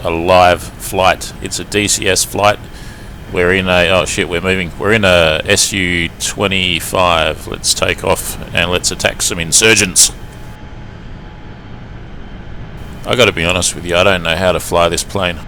a live flight. It's a DCS flight. We're in a, oh shit, we're moving. We're in a SU-25. Let's take off and let's attack some insurgents. I gotta be honest with you, I don't know how to fly this plane.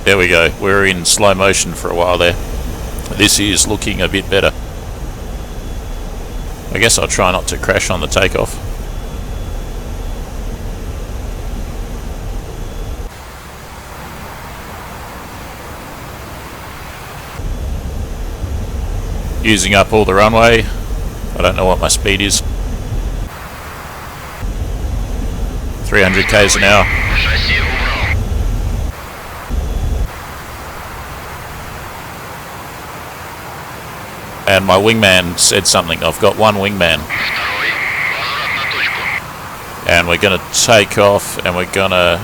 There we go, we're in slow motion for a while there. This is looking a bit better. I guess I'll try not to crash on the takeoff. Using up all the runway. I don't know what my speed is. 300 k's an hour. And my wingman said something. I've got one wingman. And we're gonna take off and we're gonna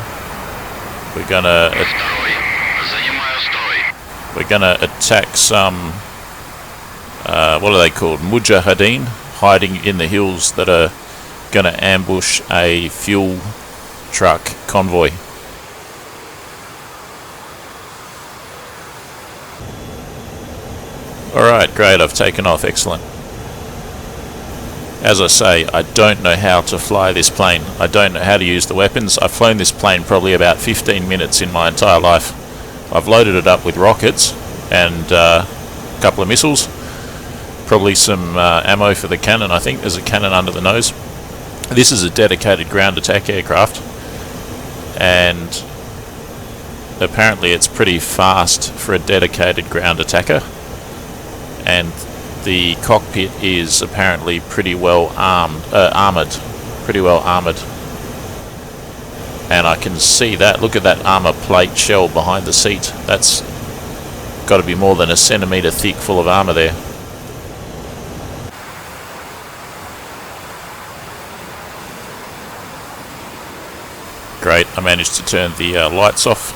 attack some what are they called? Mujahideen, hiding in the hills, that are gonna ambush a fuel truck convoy. Alright, great, I've taken off, excellent. As I say, I don't know how to fly this plane. I don't know how to use the weapons. I've flown this plane probably about 15 minutes in my entire life. I've loaded it up with rockets and a couple of missiles. Probably some ammo for the cannon, I think. There's a cannon under the nose. This is a dedicated ground attack aircraft. And apparently it's pretty fast for a dedicated ground attacker. And the cockpit is apparently pretty well armoured. Pretty well armoured. And I can see that. Look at that armour plate shell behind the seat. That's got to be more than a centimetre thick, full of armour there. Great, I managed to turn the lights off.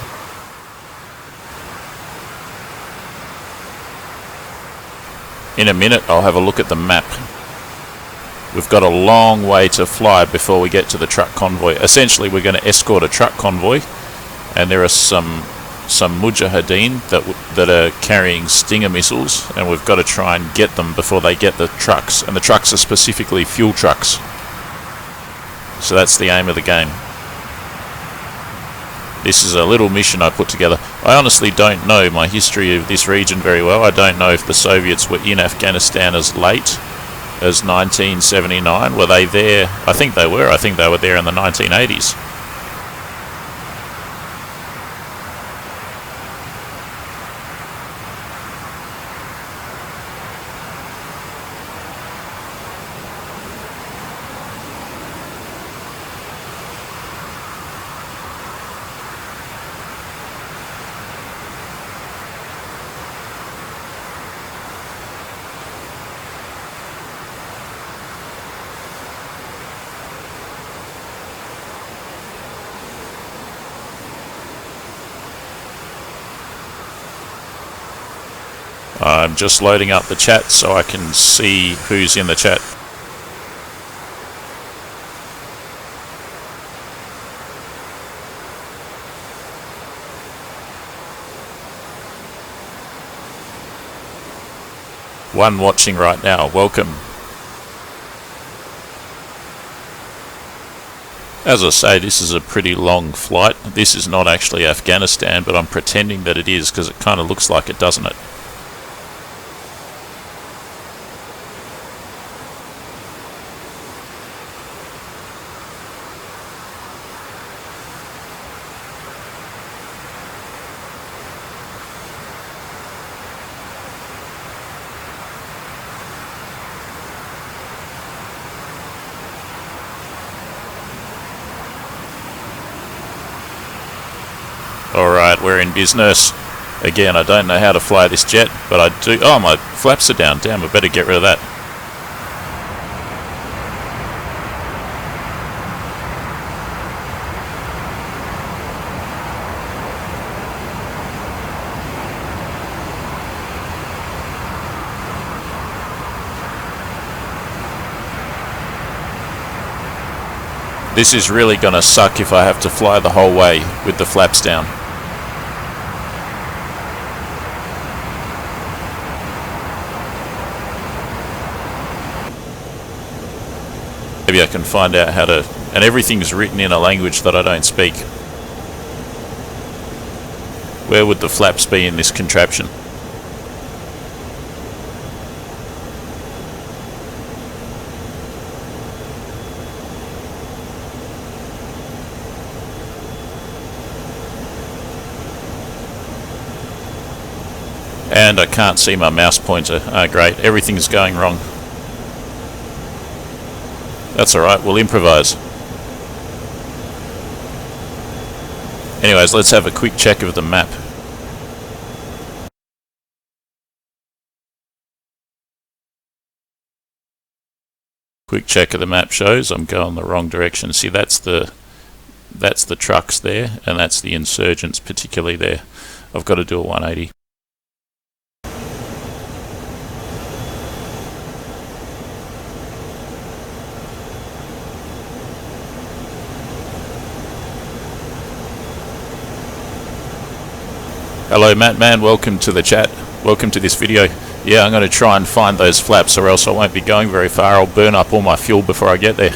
In a minute I'll have a look at the map. We've got a long way to fly before we get to the truck convoy. Essentially we're going to escort a truck convoy, and there are some Mujahideen that are carrying Stinger missiles, and we've got to try and get them before they get the trucks, and the trucks are specifically fuel trucks. So that's the aim of the game. This is a little mission I put together. I honestly don't know my history of this region very well. I don't know if the Soviets were in Afghanistan as late as 1979. Were they there? I think they were. I think they were there in the 1980s. I'm just loading up the chat so I can see who's in the chat. One watching right now, welcome. As I say, this is a pretty long flight. This is not actually Afghanistan, but I'm pretending that it is because it kind of looks like it, doesn't it? Alright, we're in business. Again, I don't know how to fly this jet, but I do... Oh, my flaps are down. Damn, I better get rid of that. This is really going to suck if I have to fly the whole way with the flaps down. Maybe I can find out how to... And everything's written in a language that I don't speak. Where would the flaps be in this contraption? And I can't see my mouse pointer. Ah, great. Everything's going wrong. That's alright, we'll improvise. Anyways, let's have a quick check of the map. Quick check of the map shows I'm going the wrong direction. See, that's the trucks there, and that's the insurgents particularly there. I've got to do a 180. Hello Matt Man, welcome to the chat, welcome to this video. Yeah, I'm going to try and find those flaps or else I won't be going very far. I'll burn up all my fuel before I get there.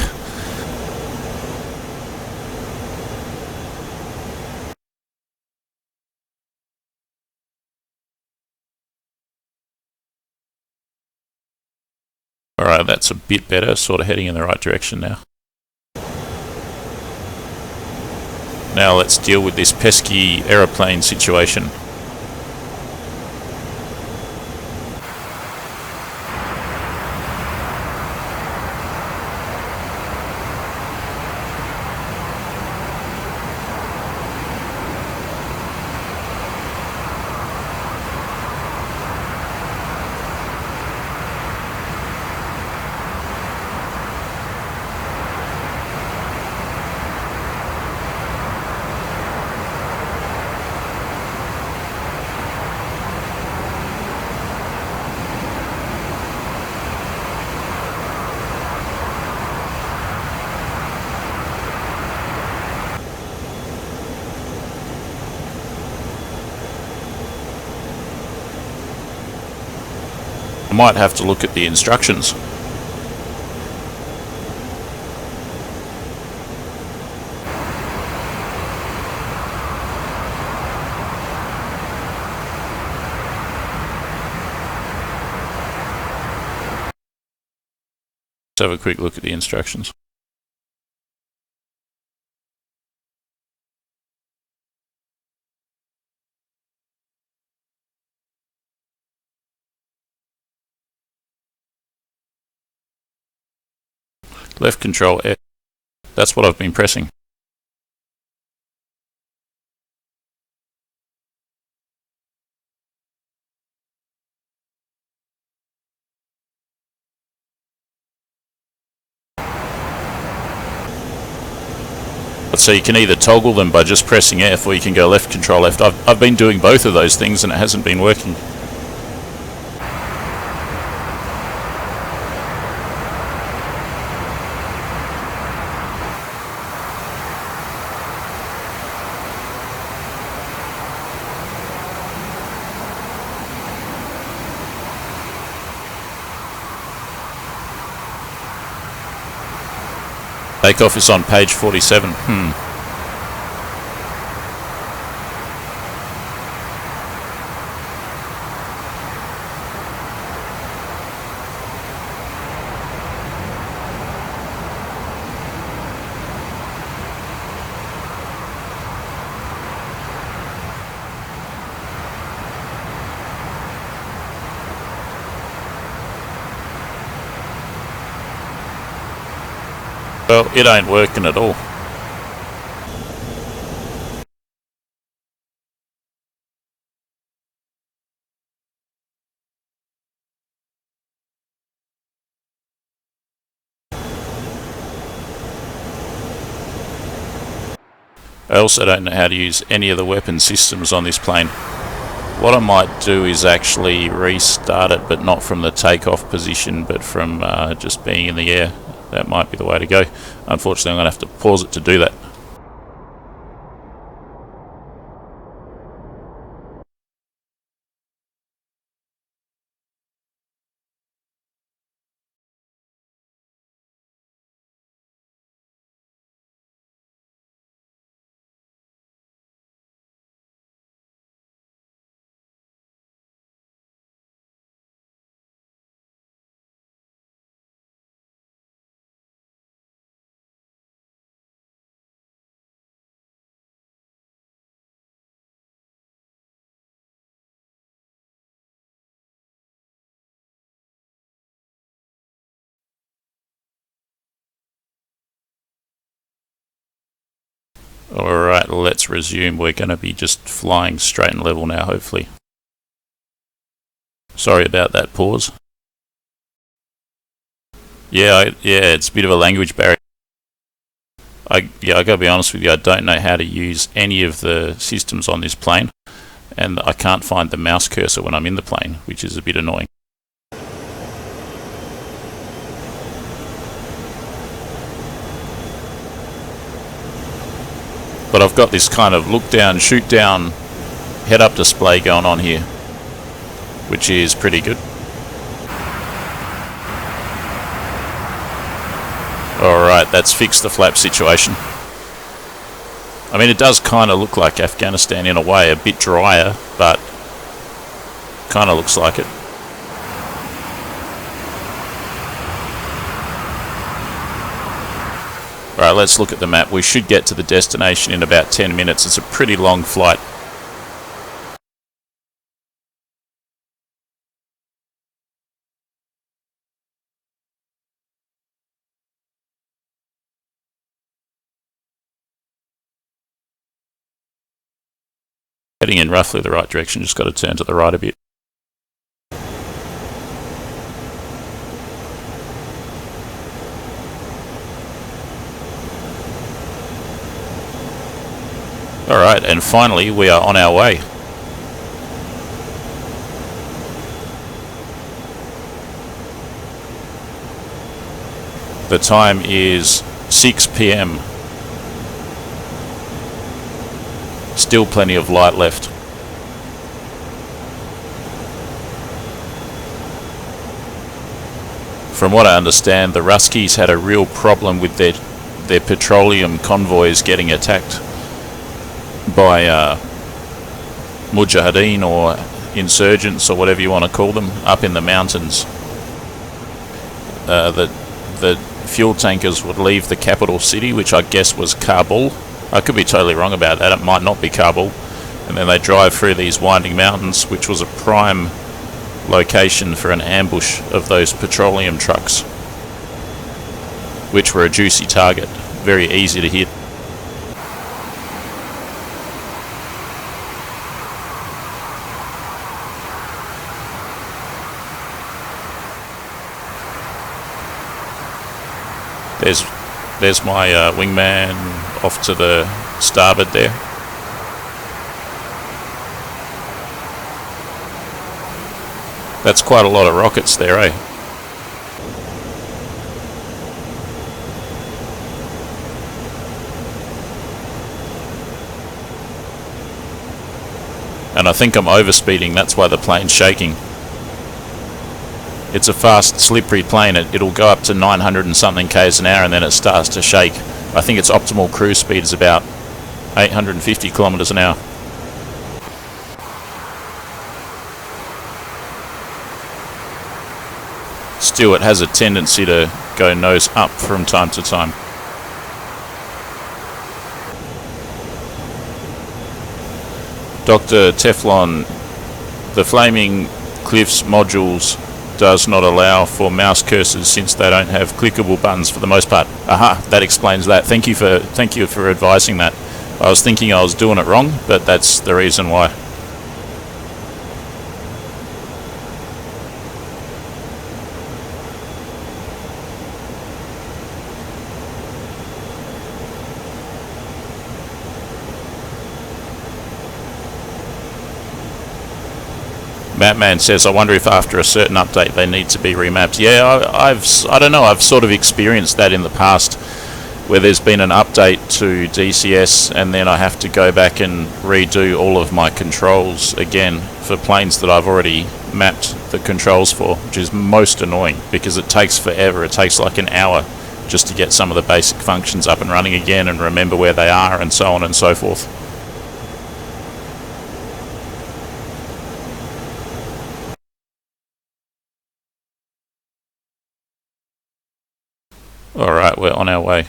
Alright, that's a bit better, sort of heading in the right direction now. Now let's deal with this pesky aeroplane situation. I might have to look at the instructions. Let's have a quick look at the instructions. Left control F. That's what I've been pressing. So you can either toggle them by just pressing F, or you can go left control left. I've been doing both of those things and it hasn't been working. Takeoff is on page 47. Well, it ain't working at all. I also don't know how to use any of the weapon systems on this plane. What I might do is actually restart it, but not from the takeoff position, but from just being in the air. That might be the way to go. Unfortunately, I'm going to have to pause it to do that. Alright, let's resume. We're going to be just flying straight and level now, hopefully. Sorry about that pause. Yeah, it's a bit of a language barrier. I gotta be honest with you, I don't know how to use any of the systems on this plane, and I can't find the mouse cursor when I'm in the plane, which is a bit annoying. But I've got this kind of look down, shoot down, head up display going on here, which is pretty good. Alright, that's fixed the flap situation. I mean, it does kind of look like Afghanistan in a way, a bit drier, but kind of looks like it. Alright, let's look at the map. We should get to the destination in about 10 minutes. It's a pretty long flight. Heading in roughly the right direction, just got to turn to the right a bit. Alright, and finally we are on our way. The time is 6 PM. Still plenty of light left. From what I understand, the Ruskies had a real problem with their petroleum convoys getting attacked by mujahideen or insurgents or whatever you want to call them up in the mountains. The fuel tankers would leave the capital city, which I guess was Kabul. I could be totally wrong about that, it might not be Kabul. And then they drive through these winding mountains, which was a prime location for an ambush of those petroleum trucks, which were a juicy target, very easy to hit. There's my wingman off to the starboard there. That's quite a lot of rockets there, eh? And I think I'm overspeeding, that's why the plane's shaking. It's a fast, slippery plane. It'll go up to 900 and something k's an hour and then it starts to shake. I think its optimal cruise speed is about 850 kilometers an hour. Still, it has a tendency to go nose up from time to time. Dr. Teflon, the Flaming Cliffs modules does not allow for mouse cursors since they don't have clickable buttons for the most part. Aha, that explains that. Thank you for advising that. I was thinking I was doing it wrong, but that's the reason why. Mapman says, I wonder if after a certain update they need to be remapped. Yeah, I don't know, I've sort of experienced that in the past, where there's been an update to DCS and then I have to go back and redo all of my controls again for planes that I've already mapped the controls for, which is most annoying because it takes forever. It takes like an hour just to get some of the basic functions up and running again and remember where they are and so on and so forth. Alright, we're on our way.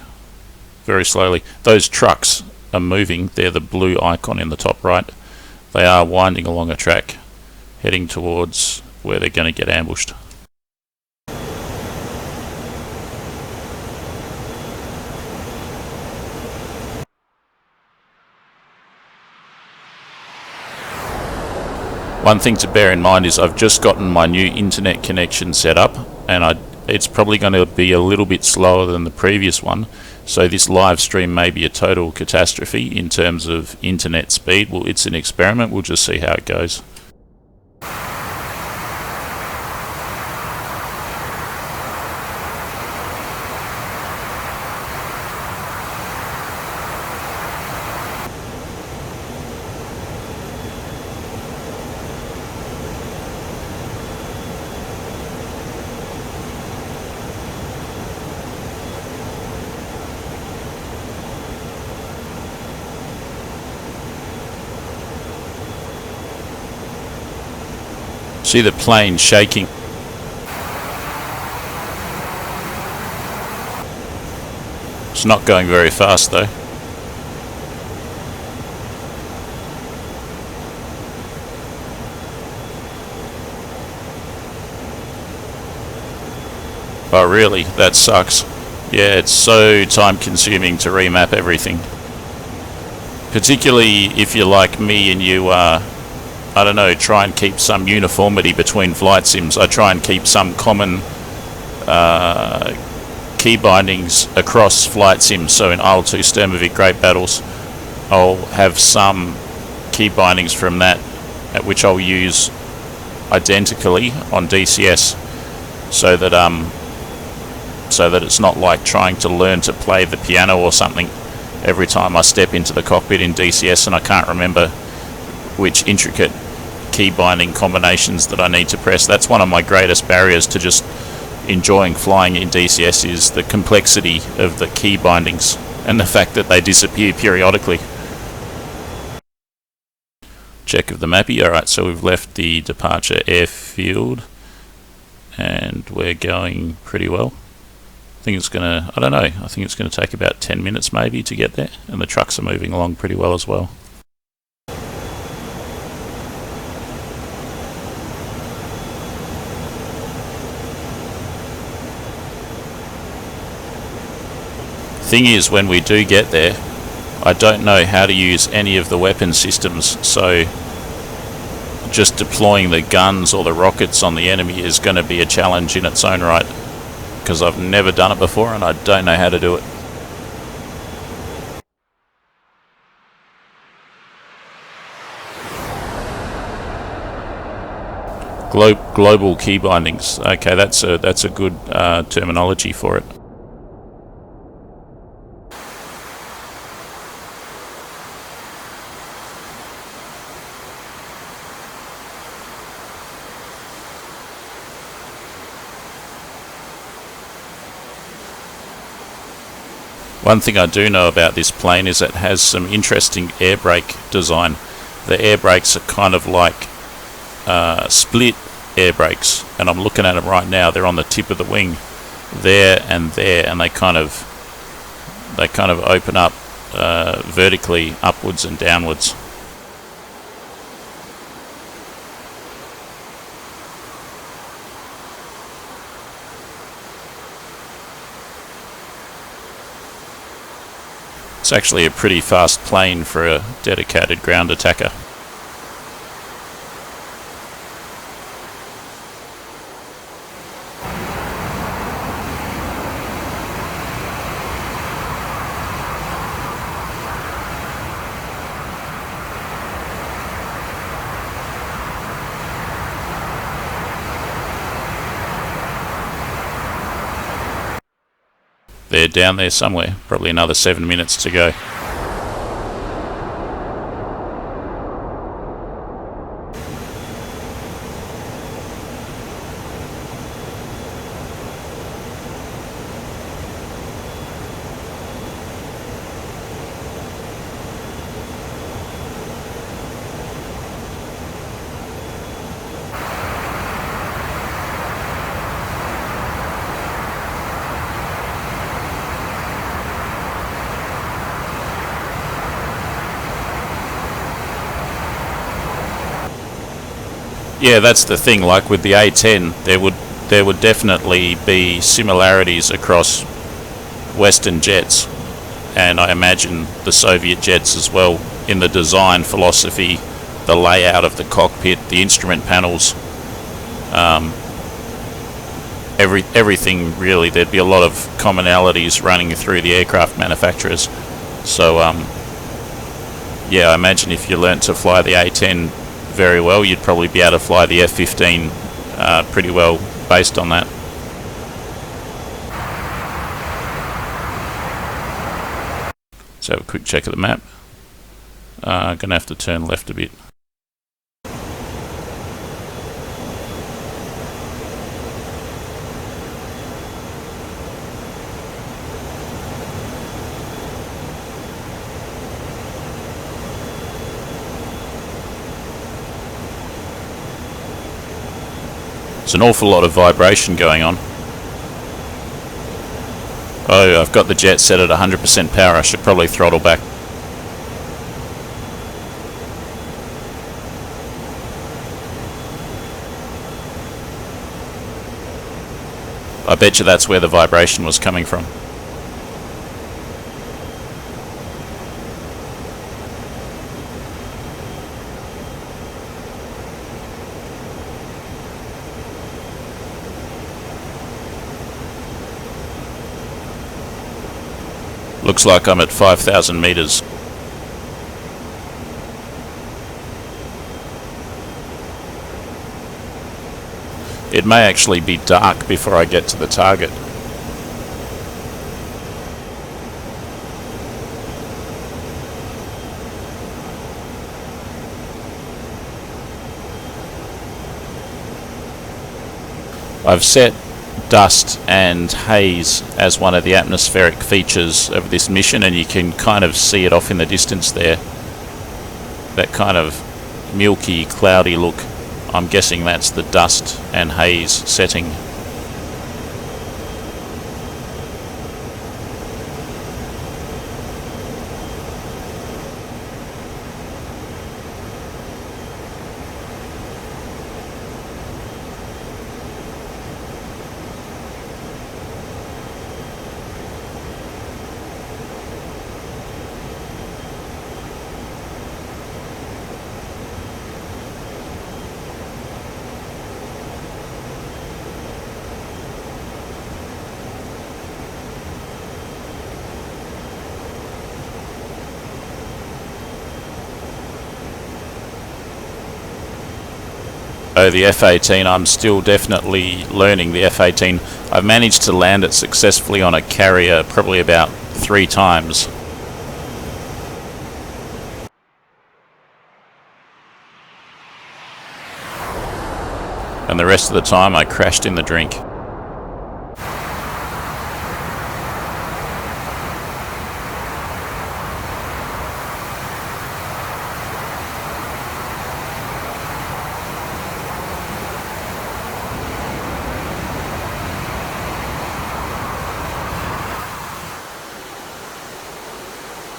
Very slowly. Those trucks are moving. They're the blue icon in the top right. They are winding along a track, heading towards where they're going to get ambushed. One thing to bear in mind is I've just gotten my new internet connection set up, and it's probably going to be a little bit slower than the previous one. So this live stream may be a total catastrophe in terms of internet speed. Well, it's an experiment. We'll just see how it goes. See the plane shaking. It's not going very fast though. Oh really? That sucks. Yeah, it's so time consuming to remap everything. Particularly if you're like me and you I don't know, try and keep some uniformity between flight sims. I try and keep some common key bindings across flight sims. So in IL-2 Sturmovik Great Battles, I'll have some key bindings from that, at which I'll use identically on DCS, so that it's not like trying to learn to play the piano or something every time I step into the cockpit in DCS and I can't remember which intricate key binding combinations that I need to press. That's one of my greatest barriers to just enjoying flying in DCS, is the complexity of the key bindings and the fact that they disappear periodically. Check of the mappy. Alright, so we've left the departure airfield and we're going pretty well. I think it's gonna, I don't know, I think it's gonna take about 10 minutes maybe to get there, and the trucks are moving along pretty well as well. Thing is, when we do get there, I don't know how to use any of the weapon systems, so just deploying the guns or the rockets on the enemy is going to be a challenge in its own right, because I've never done it before and I don't know how to do it. Global key bindings. Okay, that's a good terminology for it. One thing I do know about this plane is it has some interesting air brake design. The air brakes are kind of like split air brakes, and I'm looking at them right now. They're on the tip of the wing, there, and they kind of open up vertically upwards and downwards. It's actually a pretty fast plane for a dedicated ground attacker. They're down there somewhere. Probably another 7 minutes to go. Yeah, that's the thing. Like with the A10, there would definitely be similarities across Western jets, and I imagine the Soviet jets as well, in the design philosophy, the layout of the cockpit, the instrument panels, everything really. There'd be a lot of commonalities running through the aircraft manufacturers. So yeah, I imagine if you learnt to fly the A10 very well, you'd probably be able to fly the F-15 pretty well based on that. So have a quick check of the map. Gonna have to turn left a bit. There's an awful lot of vibration going on. Oh, I've got the jet set at 100% power. I should probably throttle back. I bet you that's where the vibration was coming from. Looks like I'm at 5,000 meters. It may actually be dark before I get to the target. I've set dust and haze as one of the atmospheric features of this mission, and you can kind of see it off in the distance there. That kind of milky, cloudy look. I'm guessing that's the dust and haze setting. Oh, the F-18, I'm still definitely learning the F-18. I've managed to land it successfully on a carrier probably about 3 times. And the rest of the time I crashed in the drink.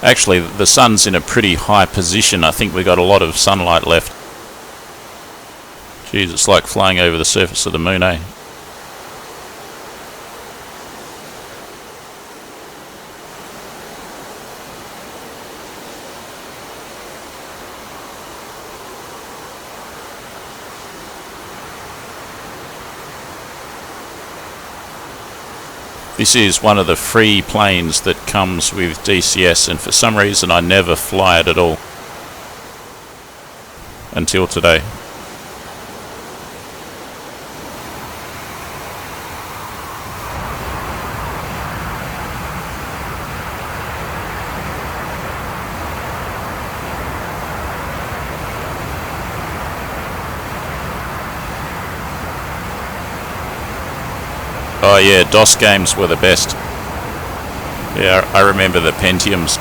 Actually, the sun's in a pretty high position. I think we got a lot of sunlight left. Jeez, it's like flying over the surface of the moon, eh? This is one of the free planes that comes with DCS, and for some reason I never fly it at all until today. Oh yeah, DOS games were the best. Yeah, I remember the Pentiums.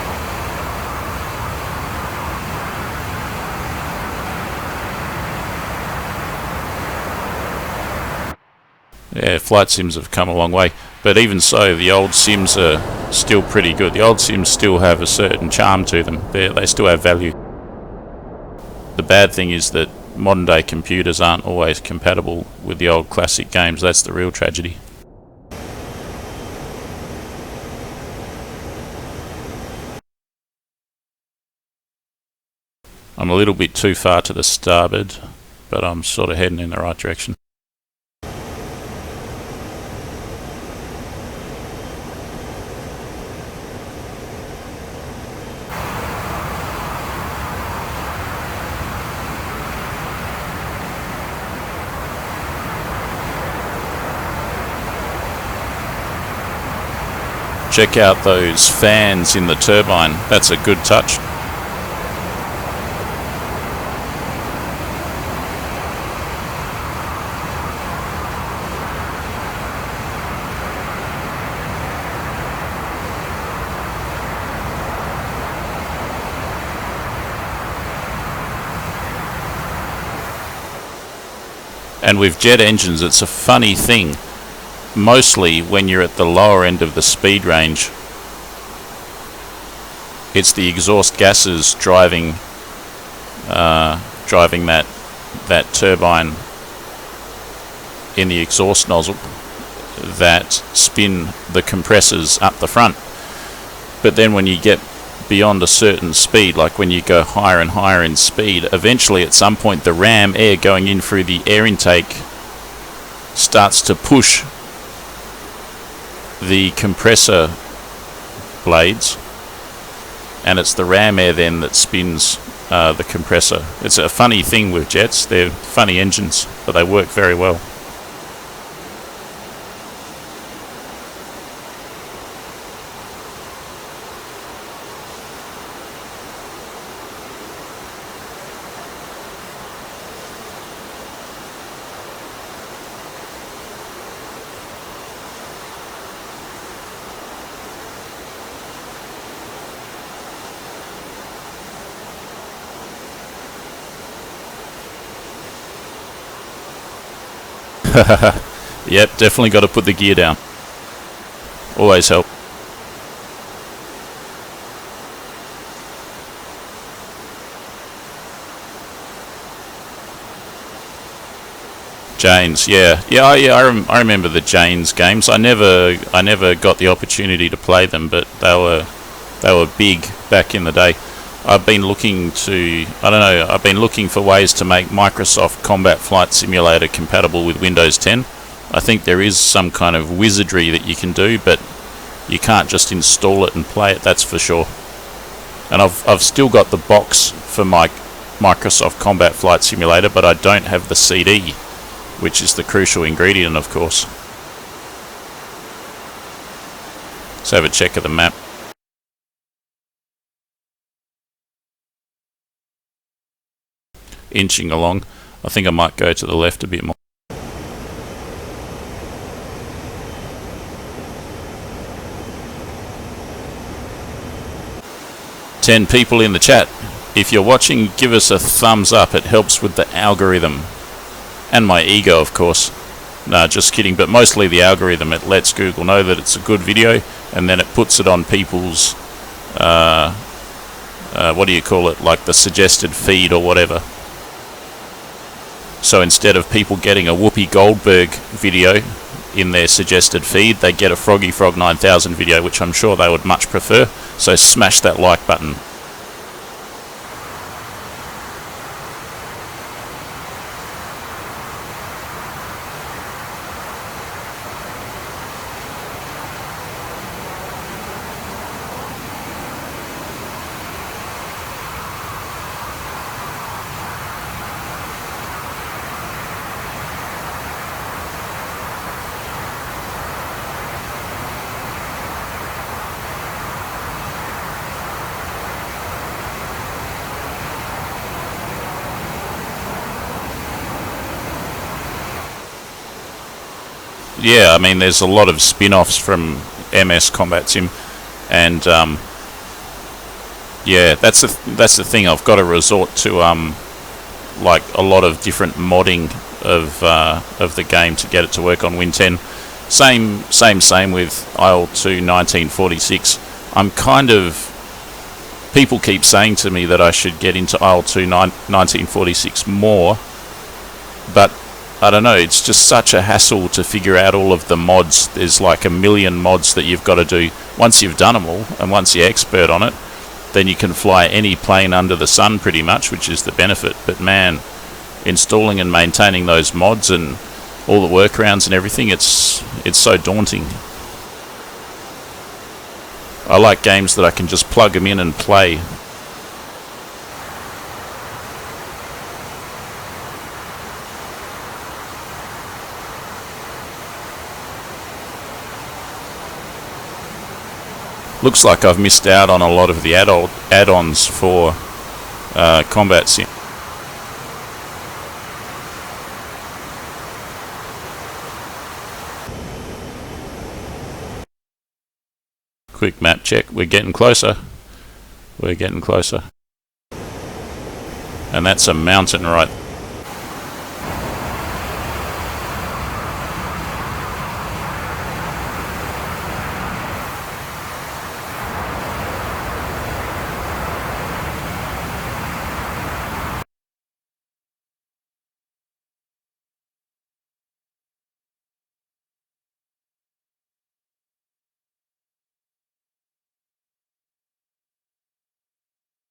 Yeah, flight sims have come a long way. But even so, the old sims are still pretty good. The old sims still have a certain charm to them. They still have value. The bad thing is that modern day computers aren't always compatible with the old classic games. That's the real tragedy. I'm a little bit too far to the starboard, but I'm sort of heading in the right direction. Check out those fans in the turbine. That's a good touch. And with jet engines, it's a funny thing. Mostly when you're at the lower end of the speed range, it's the exhaust gases driving that turbine in the exhaust nozzle that spin the compressors up the front. But then when you get beyond a certain speed, like when you go higher and higher in speed, eventually at some point the ram air going in through the air intake starts to push the compressor blades, and it's the ram air then that spins the compressor. It's a funny thing with jets. They're funny engines, but they work very well. Yep, definitely got to put the gear down. Always help. Janes, yeah. I remember the Janes games. I never got the opportunity to play them, but they were big back in the day. I've been looking for ways to make Microsoft Combat Flight Simulator compatible with Windows 10. I think there is some kind of wizardry that you can do, but you can't just install it and play it, that's for sure. And I've still got the box for my Microsoft Combat Flight Simulator, but I don't have the CD, which is the crucial ingredient, of course. Let's have a check of the map. Inching along. I think I might go to the left a bit more. Ten people in the chat. If you're watching, give us a thumbs up. It helps with the algorithm. And my ego, of course. No, just kidding, but mostly the algorithm. It lets Google know that it's a good video, and then it puts it on people's what do you call it, like the suggested feed or whatever. So instead of people getting a Whoopi Goldberg video in their suggested feed, they get a Froggy Frog 9000 video, which I'm sure they would much prefer. So smash that like button. yeah, I mean, there's a lot of spin-offs from MS Combat Sim, and yeah, that's the thing. I've got to resort to like a lot of different modding of the game to get it to work on Win 10. Same with IL-2 1946. I'm kind of... People keep saying to me that I should get into IL-2 1946 more, but I don't know, it's just such a hassle to figure out all of the mods. There's like a million mods that you've got to do. Once you've done them all, and once you're expert on it, then you can fly any plane under the sun pretty much, which is the benefit. But man, installing and maintaining those mods and all the workarounds and everything, it's so daunting. I like games that I can just plug them in and play. Looks like I've missed out on a lot of the add-ons for Combat Sim. Quick map check. We're getting closer. We're getting closer. And that's a mountain right.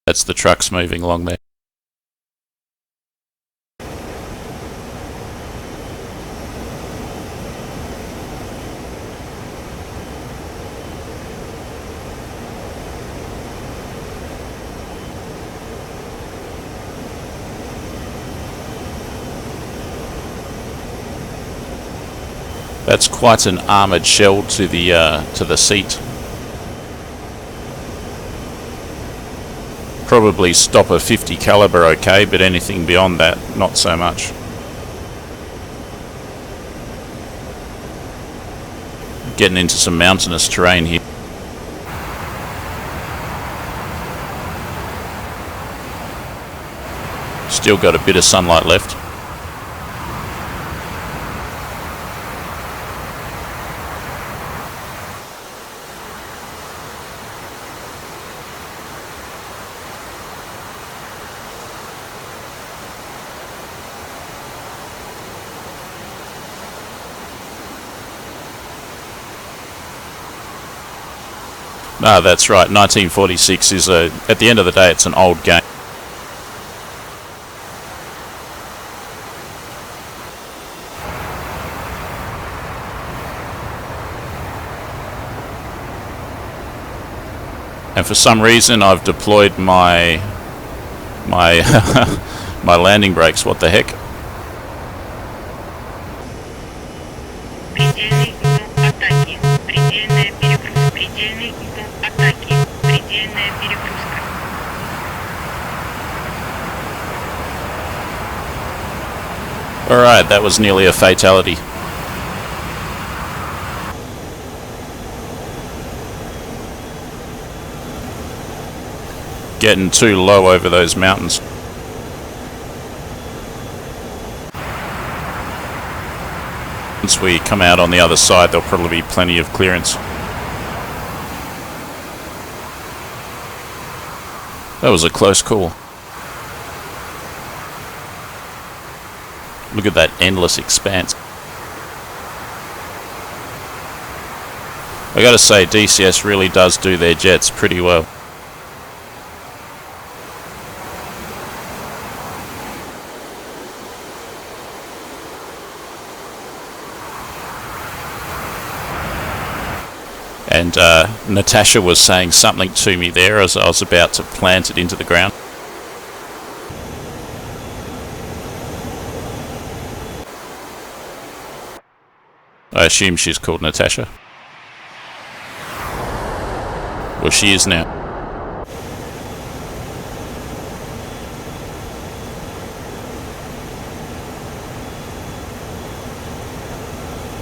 That's the trucks moving along there. That's quite an armoured shell to the seat. Probably stop a 50 caliber okay, but anything beyond that, not so much. Getting into some mountainous terrain here. Still got a bit of sunlight left. No, that's right. 1946 is at the end of the day, it's an old game. And for some reason, I've deployed my my landing brakes. What the heck? Alright, that was nearly a fatality. Getting too low over those mountains. Once we come out on the other side, there'll probably be plenty of clearance. That was a close call. Look at that endless expanse. I gotta say, DCS really does do their jets pretty well. And Natasha was saying something to me there as I was about to plant it into the ground. I assume she's called Natasha. Well, she is now.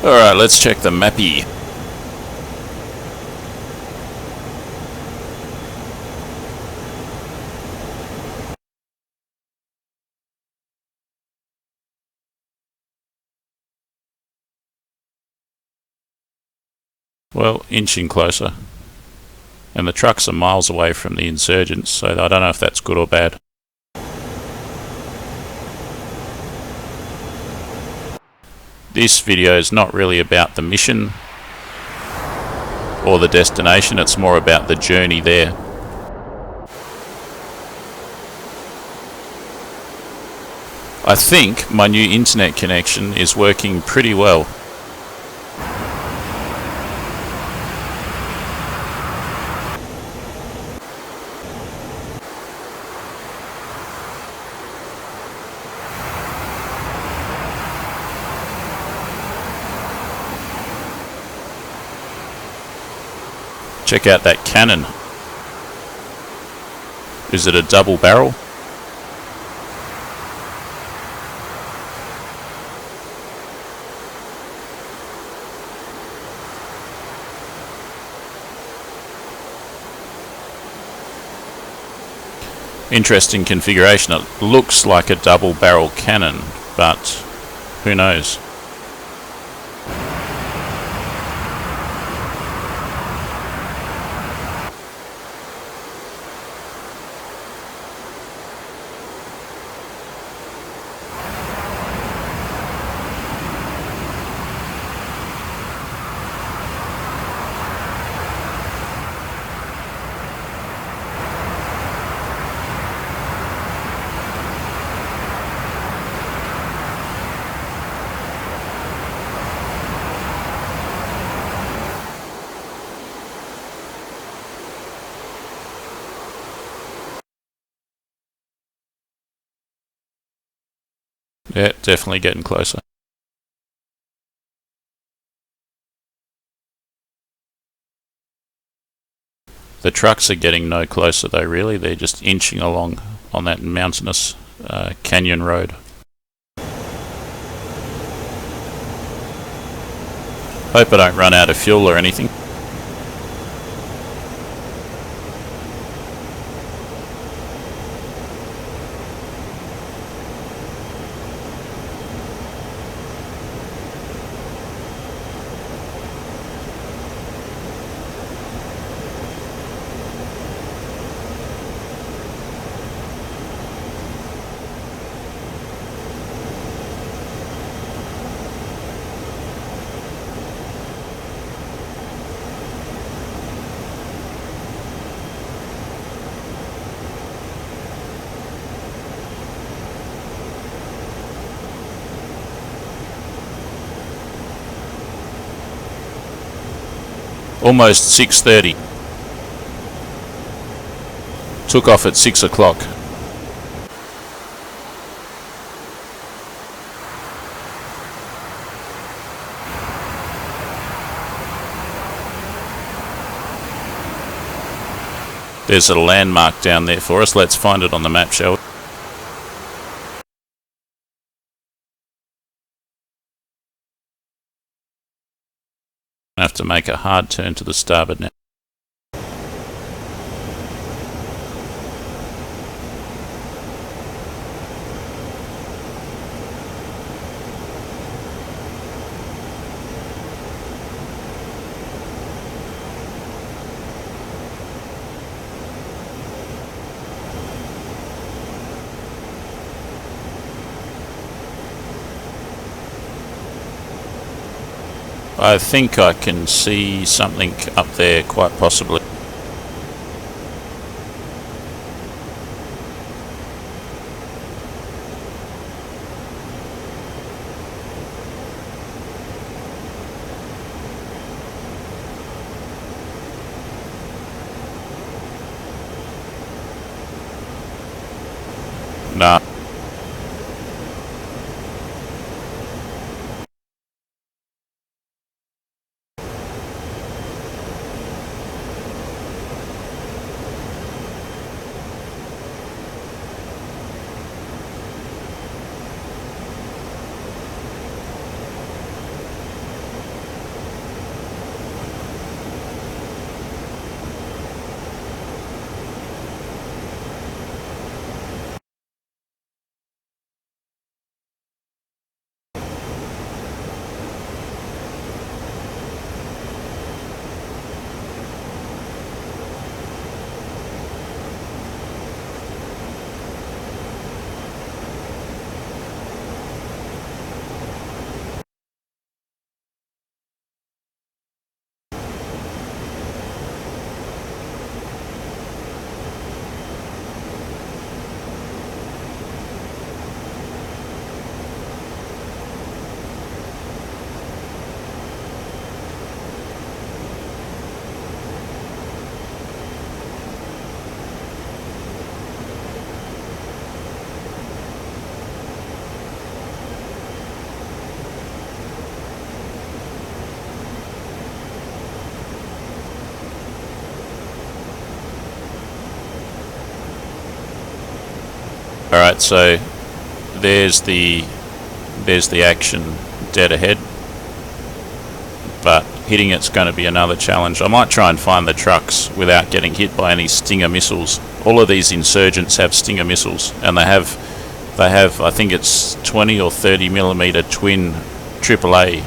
Alright, let's check the mappy. Well, inching closer. And the trucks are miles away from the insurgents, so I don't know if that's good or bad. This video is not really about the mission or the destination, it's more about the journey there. I think my new internet connection is working pretty well. Check out that cannon. Is it a double barrel? Interesting configuration. It looks like a double barrel cannon, but who knows? Yeah, definitely getting closer. The trucks are getting no closer though, really. They're just inching along on that mountainous canyon road. Hope I don't run out of fuel or anything. Almost 6:30. Took off at 6 o'clock. There's a landmark down there for us. Let's find it on the map, shall we? I have to make a hard turn to the starboard now. I think I can see something up there, quite possibly. Nah. Alright, so there's the action dead ahead, but hitting it's going to be another challenge. I might try and find the trucks without getting hit by any Stinger missiles. All of these insurgents have Stinger missiles, and they have I think it's 20 or 30 millimeter twin AAA.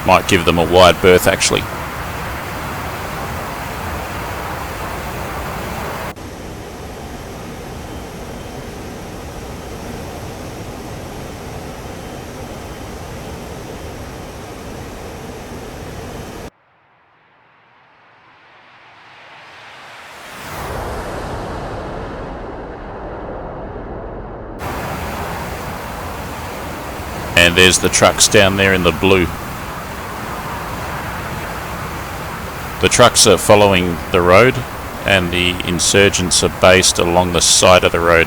Might give them a wide berth actually. And there's the trucks down there in the blue. The trucks are following the road, and the insurgents are based along the side of the road.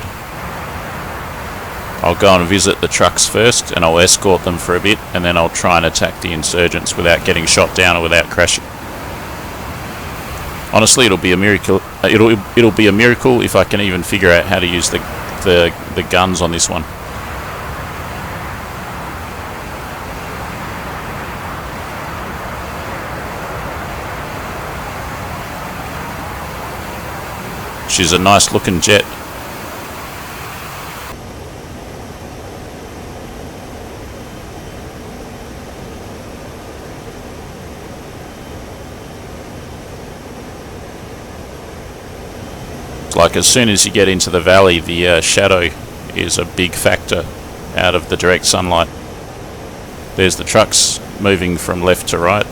I'll go and visit the trucks first, and I'll escort them for a bit, and then I'll try and attack the insurgents without getting shot down or without crashing. Honestly, it'll be a miracle. It'll be a miracle if I can even figure out how to use the guns on this one. She's a nice looking jet. It's like as soon as you get into the valley, the shadow is a big factor out of the direct sunlight. There's the trucks moving from left to right,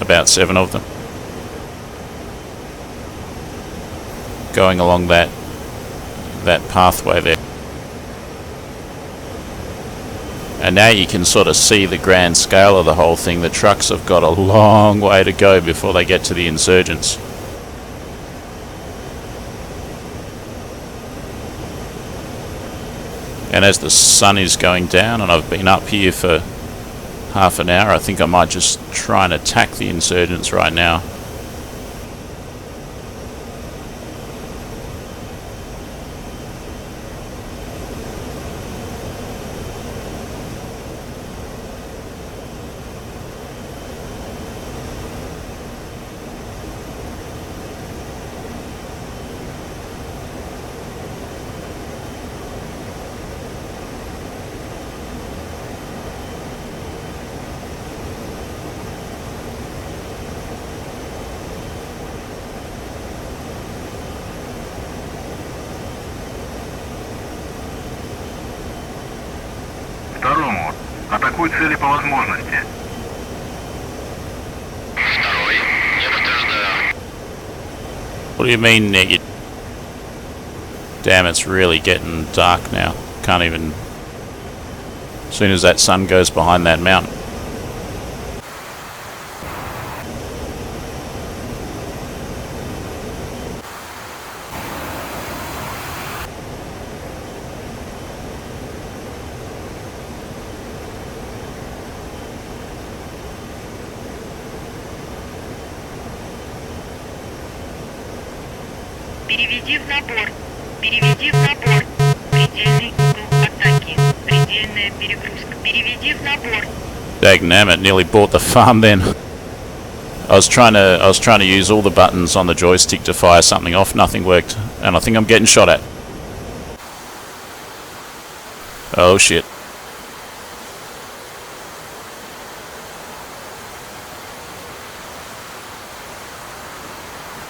about 7 of them, going along that pathway there. And now you can sort of see the grand scale of the whole thing. The trucks have got a long way to go before they get to the insurgents. And as the sun is going down, and I've been up here for half an hour, I think I might just try and attack the insurgents right now. Атакуй цели по возможности. Второй. Не подтверждаю. What do you mean negative? Damn, it's really getting dark now. Can't even... As soon as that sun goes behind that mountain. Переведи в набор. Переведи в набор. Предельный угол атаки. Предельная перегрузка. Переведи в набор. Dagnammit, nearly bought the farm then. I was trying to use all the buttons on the joystick to fire something off. Nothing worked, and I think I'm getting shot at. Oh shit.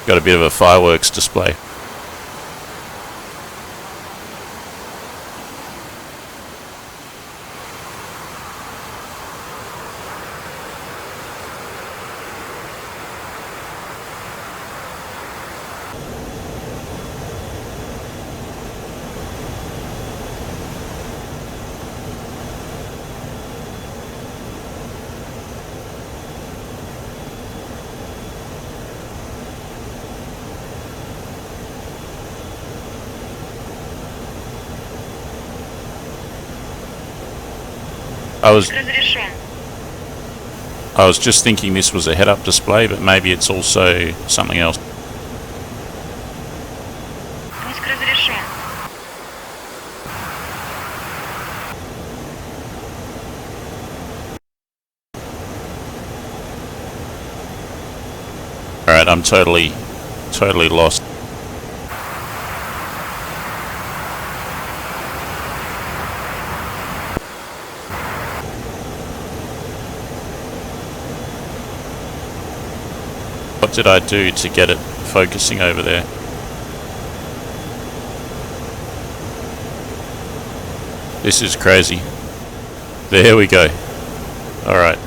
Got a bit of a fireworks display. разрешен. I was just thinking this was a head-up display, but maybe it's also something else. Пуск разрешен. Alright, I'm totally lost. What did I do to get it focusing over there? This is crazy. There we go. Alright.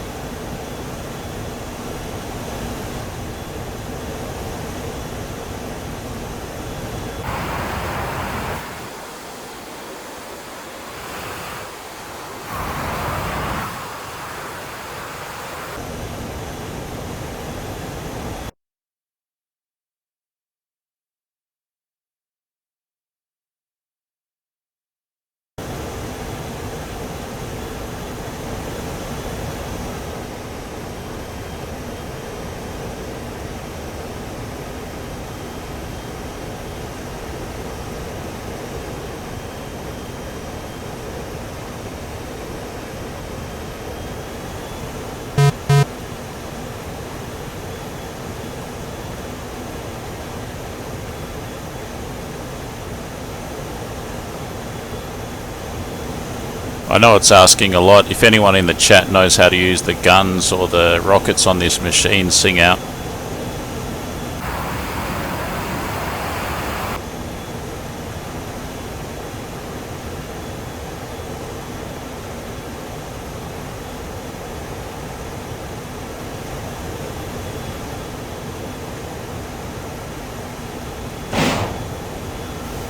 I know it's asking a lot. If anyone in the chat knows how to use the guns or the rockets on this machine, sing out.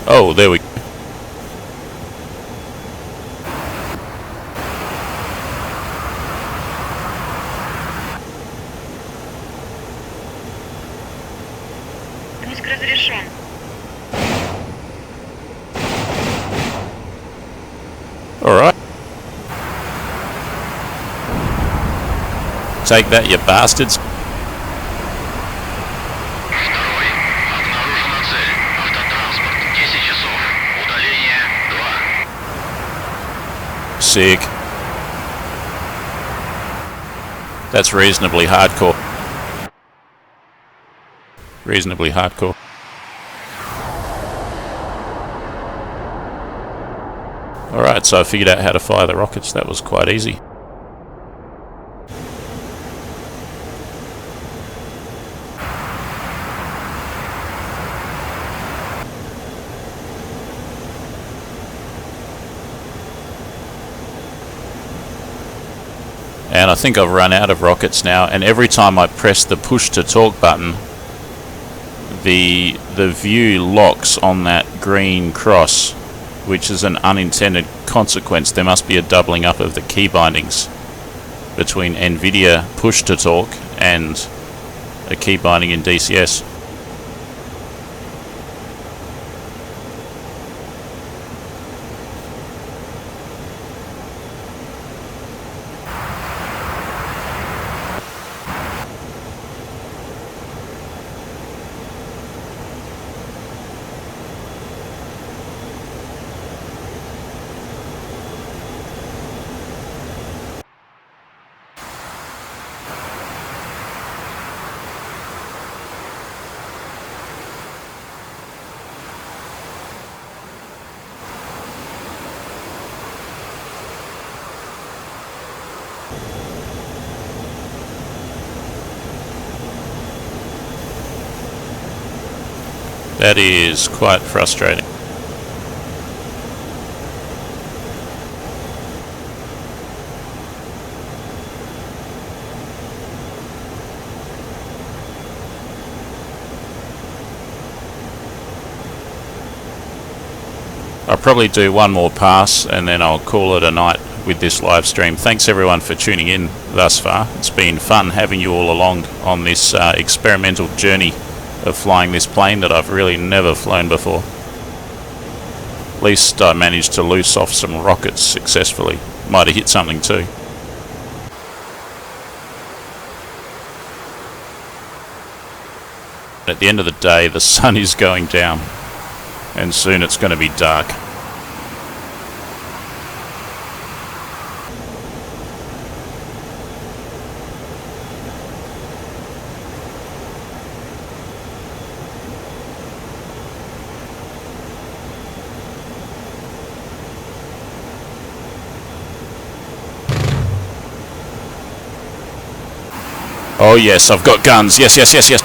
Oh, there we go. Пуск разрешен. Alright. Take that, you bastards. Второй. Обнаружена цель. Автотранспорт. 10 часов. Удаление 2. Sick. That's reasonably hardcore. Reasonably hardcore. Alright, so I figured out how to fire the rockets. That was quite easy. And I think I've run out of rockets now, and every time I press the push to talk button, the view locks on that green cross, which is an unintended consequence. There must be a doubling up of the key bindings between NVIDIA push to talk and a key binding in DCS. That is quite frustrating. I'll probably do one more pass and then I'll call it a night with this live stream. Thanks everyone for tuning in thus far. It's been fun having you all along on this experimental journey of flying this plane that I've really never flown before. At least I managed to loose off some rockets successfully. might have hit something too. At the end of the day, the sun is going down, and soon it's going to be dark. Oh yes, I've got guns. Yes, yes, yes, yes.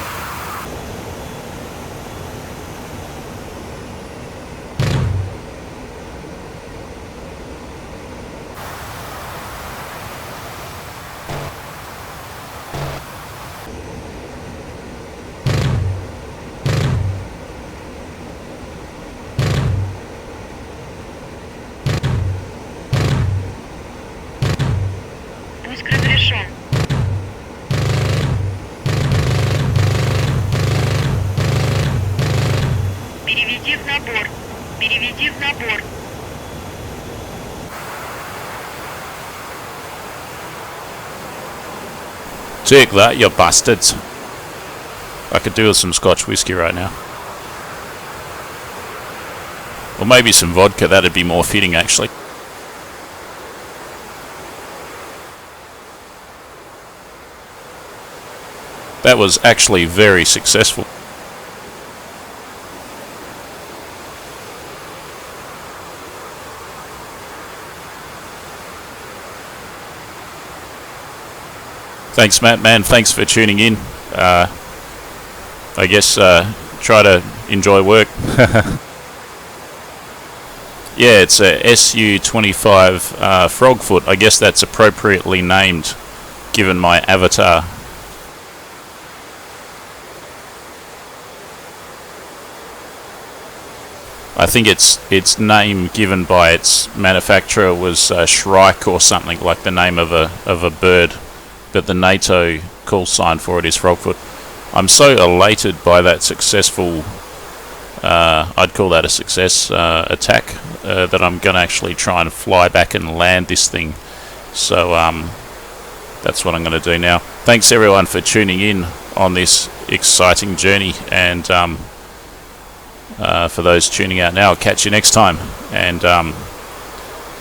Пуск разрешен. Переведи в набор. Переведи в набор. Take that, you bastards. I could do with some Scotch whiskey right now. Or maybe some vodka, that'd be more fitting actually. That was actually very successful. Thanks, Matt, man. Thanks for tuning in. I guess try to enjoy work. Yeah, it's a SU-25 Frogfoot. I guess that's appropriately named, given my avatar. I think its name given by its manufacturer was Shrike or something, like the name of a bird, but the NATO call sign for it is Frogfoot. I'm so elated by that successful, I'd call that a success attack, that I'm going to actually try and fly back and land this thing. So that's what I'm going to do now. Thanks everyone for tuning in on this exciting journey, and for those tuning out now, I'll catch you next time. And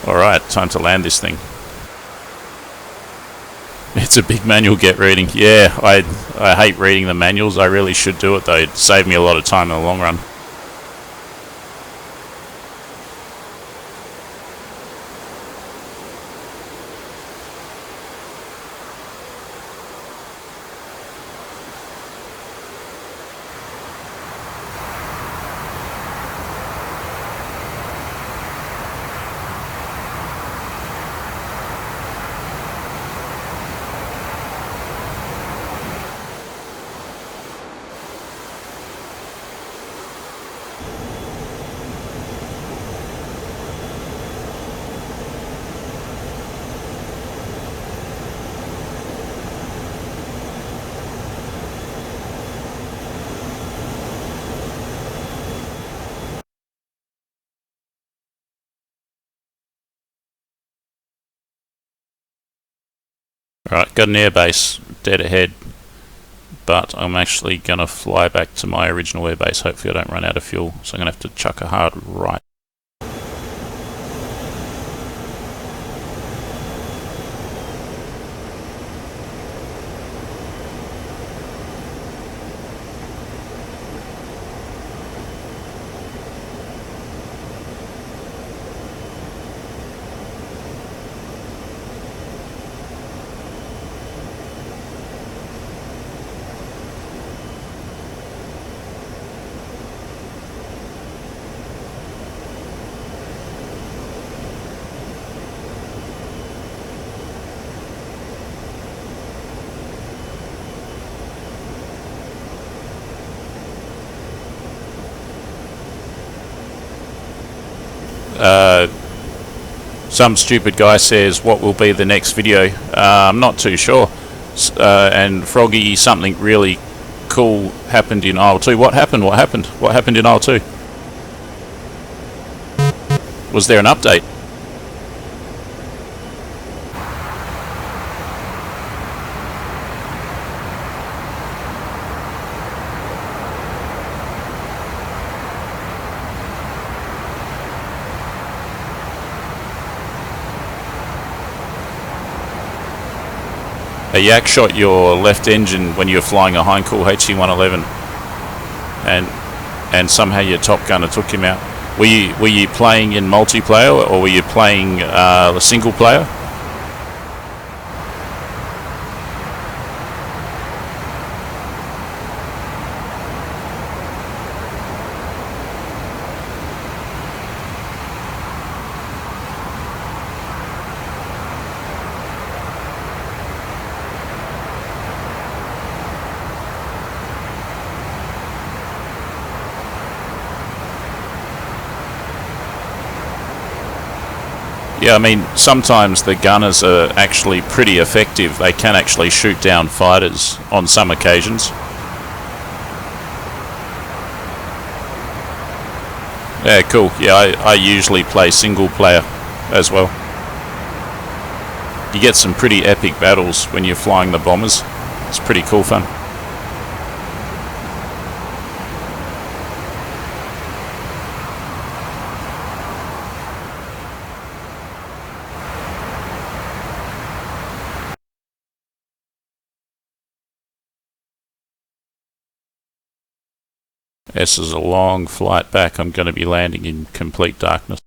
alright, time to land this thing. It's a big manual, get reading. Yeah, I hate reading the manuals. I really should do it though. It'd save me a lot of time in the long run. Alright, got an airbase dead ahead, but I'm actually going to fly back to my original airbase. Hopefully I don't run out of fuel, so I'm going to have to chuck a hard right. Some stupid guy says, what will be the next video? I'm not too sure. And Froggy, something really cool happened in Isle 2. What happened? What happened? What happened in Isle 2? Was there an update? A yak shot your left engine when you were flying a Heinkel HC-111, and somehow your top gunner took him out. Were you playing in multiplayer, or were you playing a single player? Yeah, I mean, sometimes the gunners are actually pretty effective. They can actually shoot down fighters on some occasions. Yeah, cool. Yeah, I usually play single player as well. You get some pretty epic battles when you're flying the bombers. It's pretty cool fun. This is a long flight back. I'm going to be landing in complete darkness.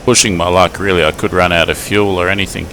Pushing my luck, really. I could run out of fuel or anything.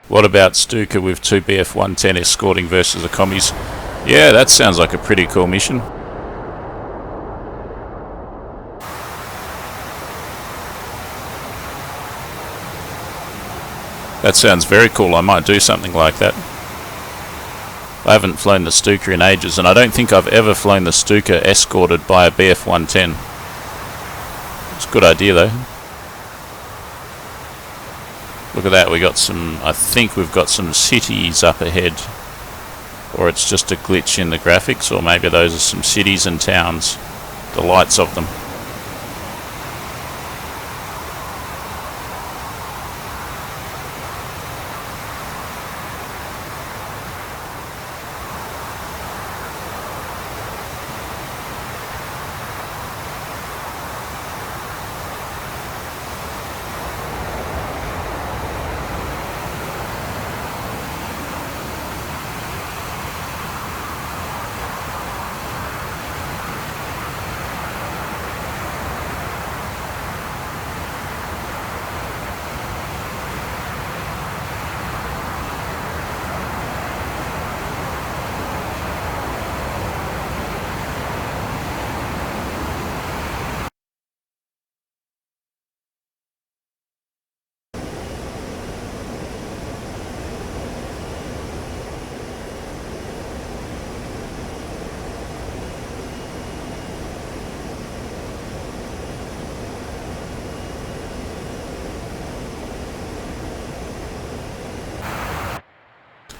What about Stuka with 2 BF-110 escorting versus the commies? Yeah, that sounds like a pretty cool mission. That sounds very cool. I might do something like that. I haven't flown the Stuka in ages, and I don't think I've ever flown the Stuka escorted by a BF-110. It's a good idea though. Look at that, we got some, I think we've got some cities up ahead. Or it's just a glitch in the graphics, or maybe those are some cities and towns. The lights of them.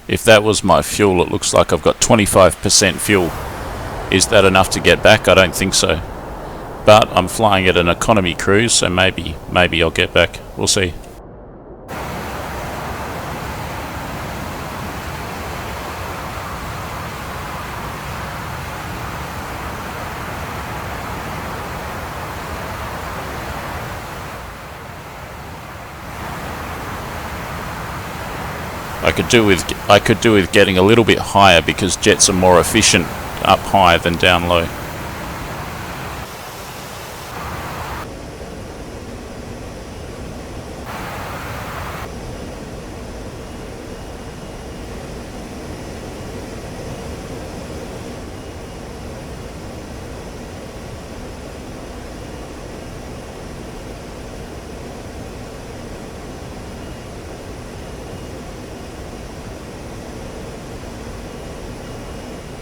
If that was my fuel, it looks like I've got 25% fuel. Is that enough to get back? I don't think so. But I'm flying at an economy cruise, so maybe I'll get back. We'll see. I could do with getting a little bit higher because jets are more efficient up high than down low.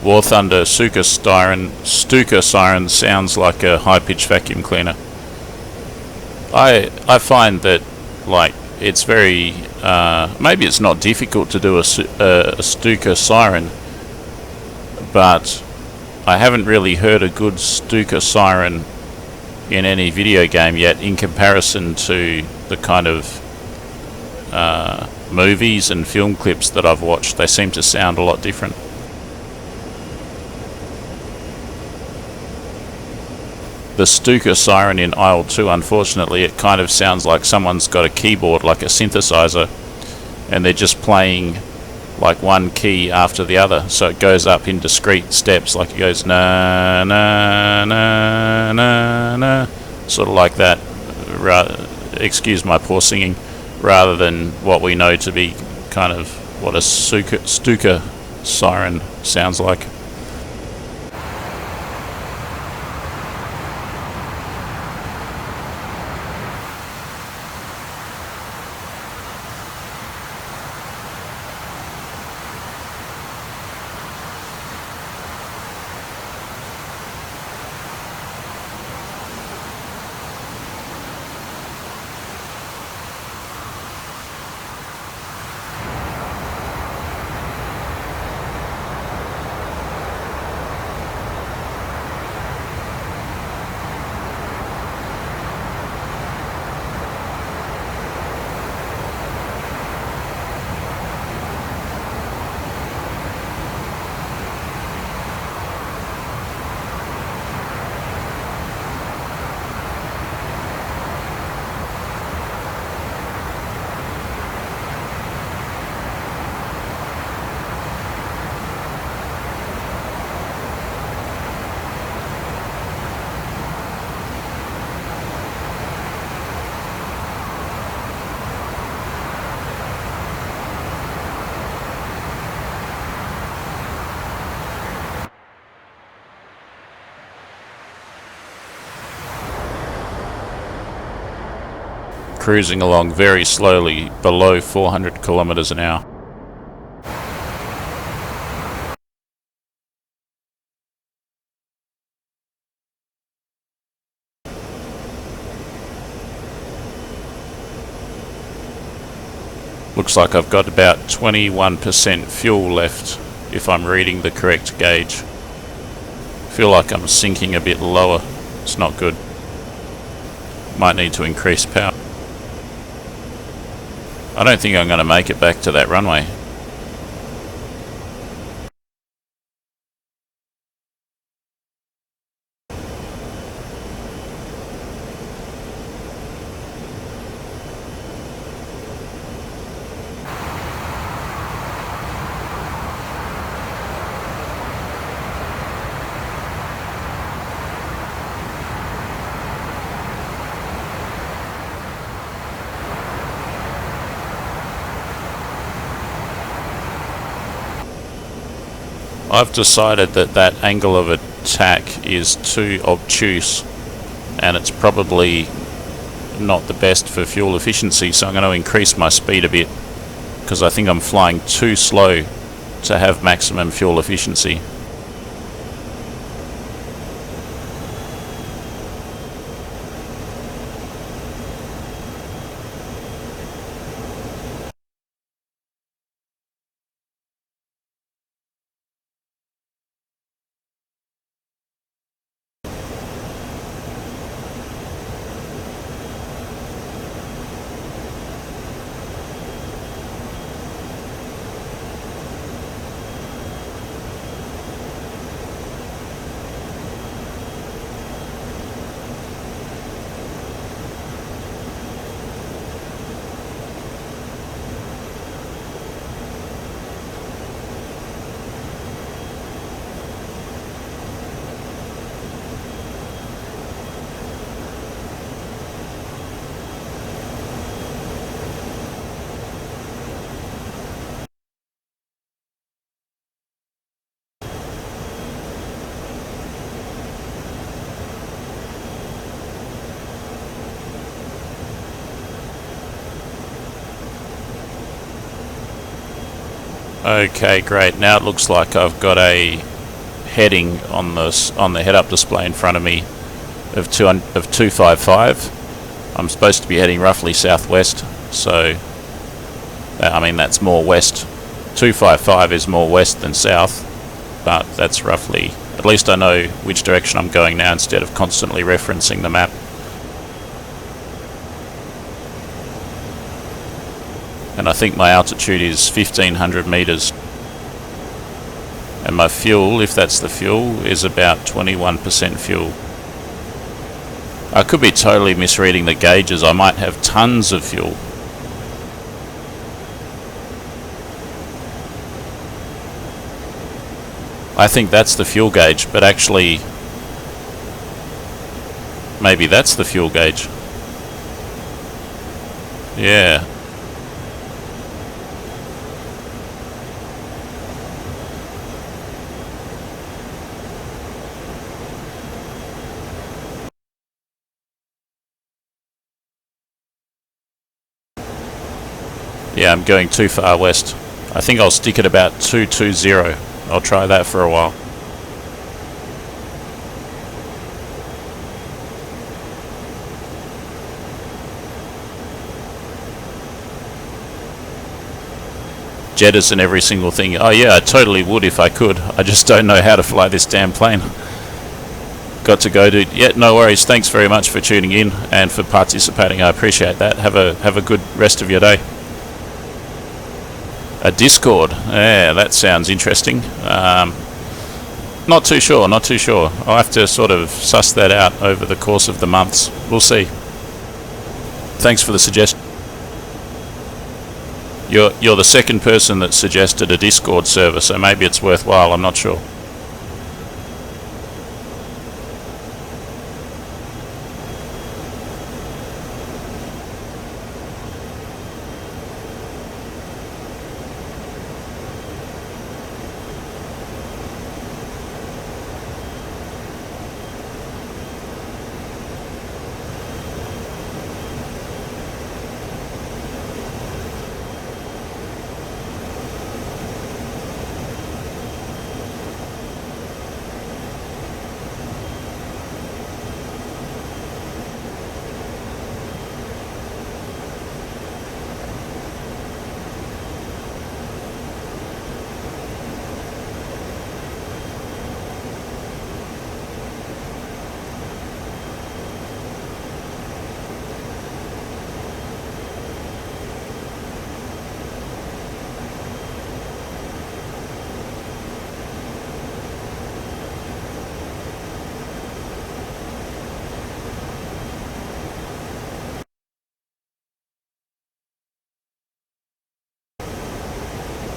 War Thunder Stuka siren sounds like a high-pitched vacuum cleaner. I find that, like, it's very maybe it's not difficult to do a Stuka siren, but I haven't really heard a good Stuka siren in any video game yet in comparison to the kind of movies and film clips that I've watched. They seem to sound a lot different. The Stuka siren in Isle 2, unfortunately, it kind of sounds like someone's got a keyboard, like a synthesizer, and they're just playing like one key after the other, so it goes up in discrete steps, like it goes na na na na na, sort of like that. Excuse my poor singing, rather than what we know to be kind of what a Stuka siren sounds like. Cruising along very slowly, below 400 kilometers an hour. Looks like I've got about 21% fuel left, if I'm reading the correct gauge. Feel like I'm sinking a bit lower. It's not good. Might need to increase power. I don't think I'm going to make it back to that runway. I've decided that that angle of attack is too obtuse, and it's probably not the best for fuel efficiency, so I'm going to increase my speed a bit because I think I'm flying too slow to have maximum fuel efficiency. Okay, great. Now it looks like I've got a heading on the head-up display in front of me of 255. I'm supposed to be heading roughly southwest, so I mean that's more west. 255 is more west than south, but that's roughly, at least I know which direction I'm going now instead of constantly referencing the map. And I think my altitude is 1500 meters. And my fuel, if that's the fuel, is about 21% fuel. I could be totally misreading the gauges. I might have tons of fuel. I think that's the fuel gauge, but actually maybe that's the fuel gauge. Yeah. Yeah, I'm going too far west. I think I'll stick at about 220. I'll try that for a while. Jettison every single thing. Oh yeah, I totally would if I could. I just don't know how to fly this damn plane. Got to go, dude. Yeah, no worries. Thanks very much for tuning in and for participating. I appreciate that. Have a good rest of your day. A Discord. Yeah, that sounds interesting. Not too sure. I'll have to sort of suss that out over the course of the months. We'll see. Thanks for the suggestion. You're the second person that suggested a Discord server, so maybe it's worthwhile. I'm not sure.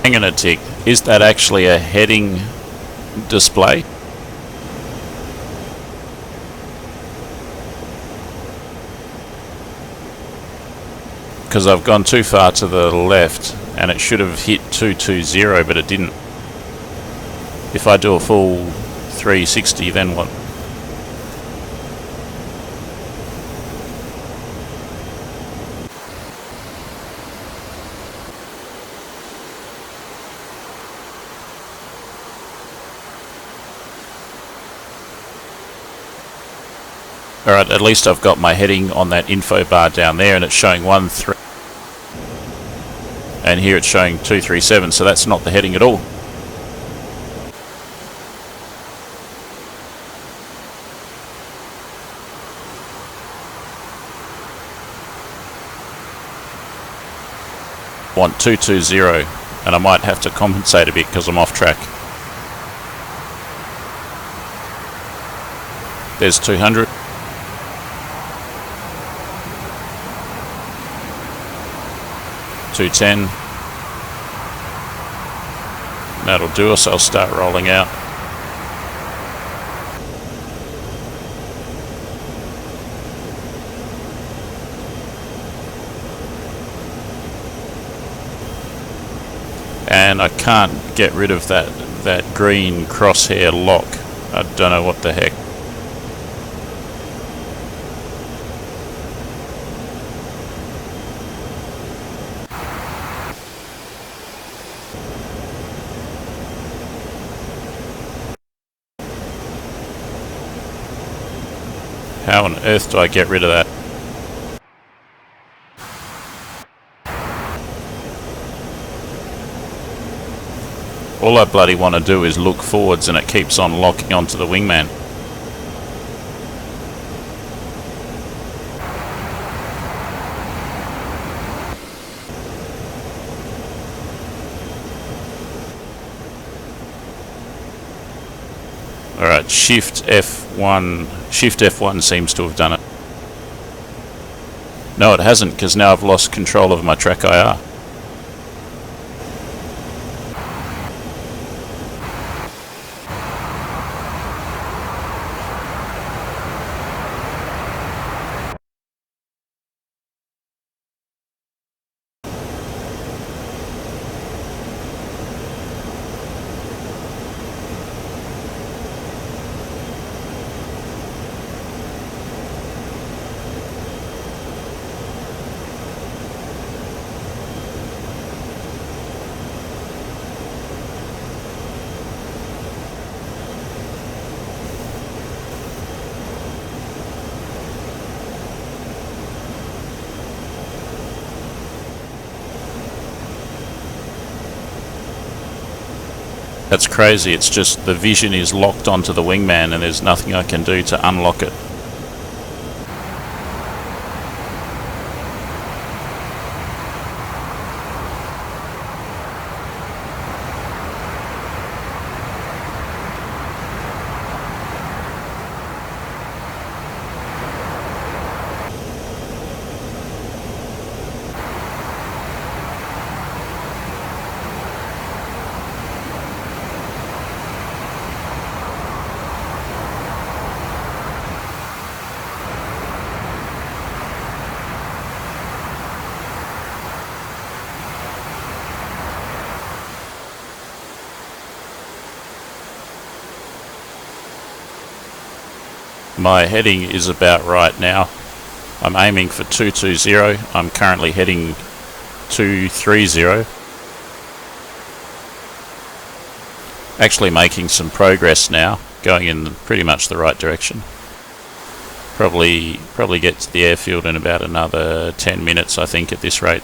Hang on a tick. Is that actually a heading display? Because I've gone too far to the left and it should have hit 220, but it didn't. If I do a full 360, then what? Alright, at least I've got my heading on that info bar down there and it's showing 13, and here it's showing 237, so that's not the heading at all. Want 220, and I might have to compensate a bit because I'm off track. There's 200. 210. That'll do us. I'll start rolling out. And I can't get rid of that green crosshair lock. I don't know what the heck. How on earth do I get rid of that? All I bloody want to do is look forwards and it keeps on locking onto the wingman. Alright, Shift F1 seems to have done it. No, it hasn't, because now I've lost control of my track IR. That's crazy, it's just the vision is locked onto the wingman and there's nothing I can do to unlock it. My heading is about right now. I'm aiming for 220. I'm currently heading 230. Actually making some progress now, going in pretty much the right direction. Probably get to the airfield in about another 10 minutes, I think, at this rate.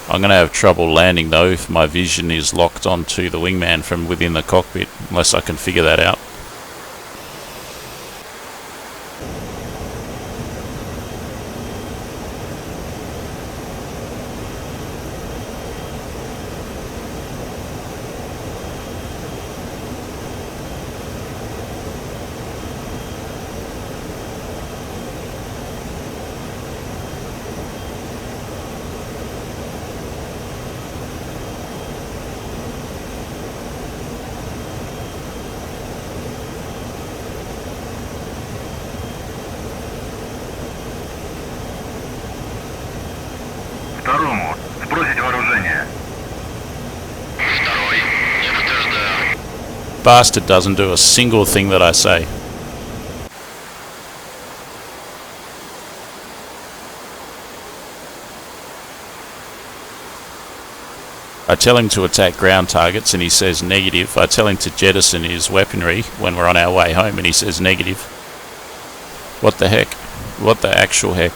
I'm going to have trouble landing though if my vision is locked onto the wingman from within the cockpit, unless I can figure that out. Второму. Сбросить вооружение. Второй. Не подтверждаю. Bastard doesn't do a single thing that I say. I tell him to attack ground targets and he says negative. I tell him to jettison his weaponry when we're on our way home and he says negative. What the heck? What the actual heck?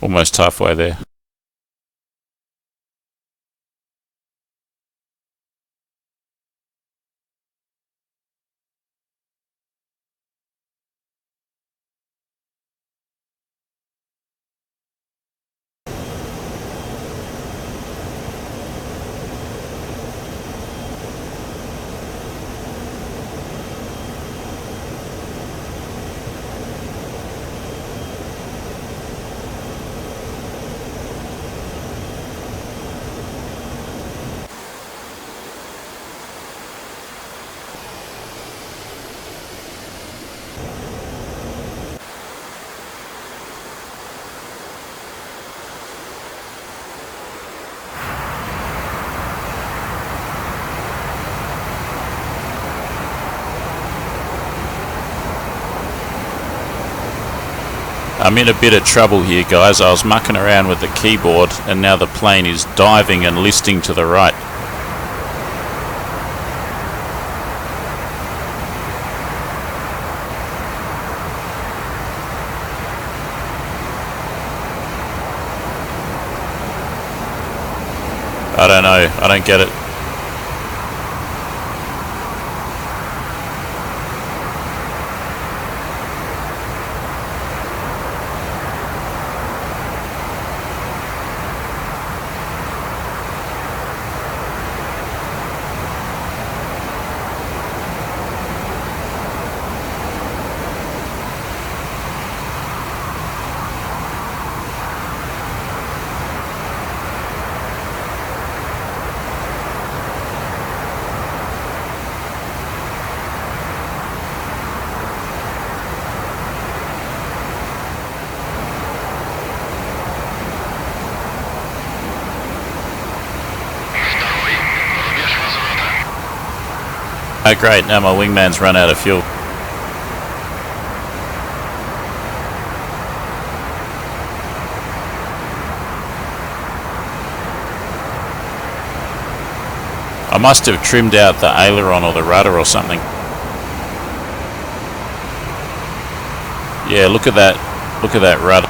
Almost halfway there. I'm in a bit of trouble here, guys. I was mucking around with the keyboard and now the plane is diving and listing to the right. I don't know. I don't get it. Oh great, now my wingman's run out of fuel. I must have trimmed out the aileron or the rudder or something. Yeah, look at that rudder.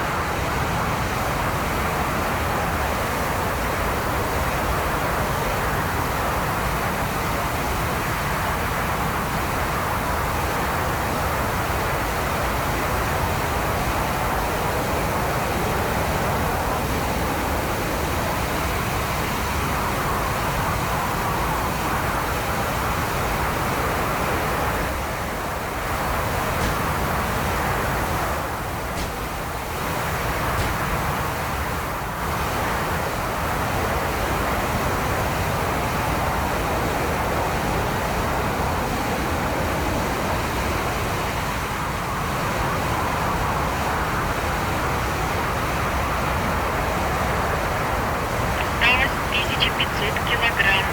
Осталось 1500 килограмм.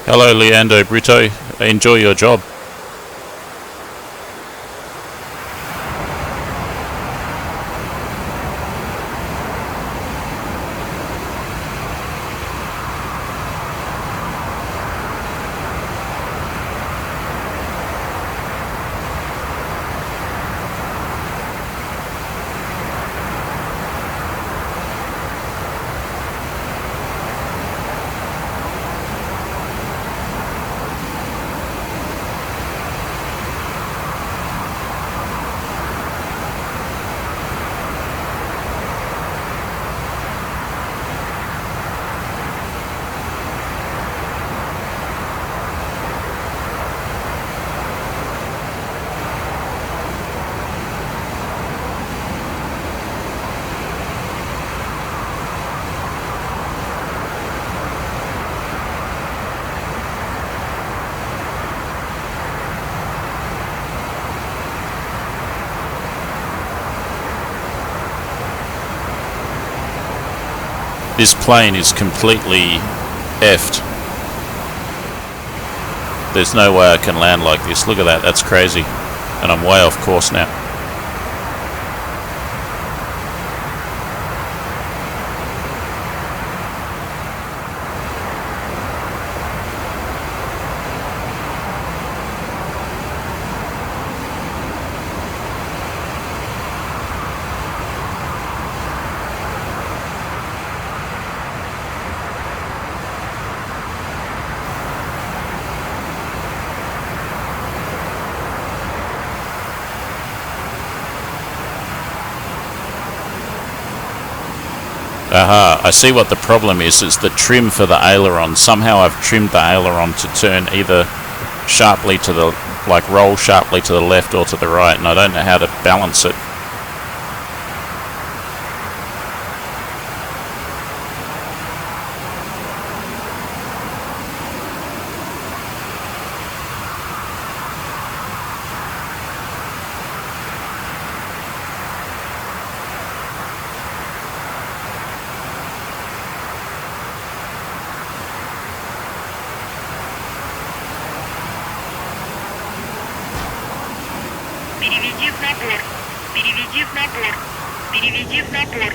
Hello Leandro Brito, enjoy your job. This plane is completely effed. There's no way I can land like this. Look at that, that's crazy. And I'm way off course now. Aha, I see what the problem is the trim for the aileron. Somehow I've trimmed the aileron to turn either sharply to the, like roll sharply to the left or to the right, and I don't know how to balance it. Переведи в набор. Переведи в набор. Переведи в набор.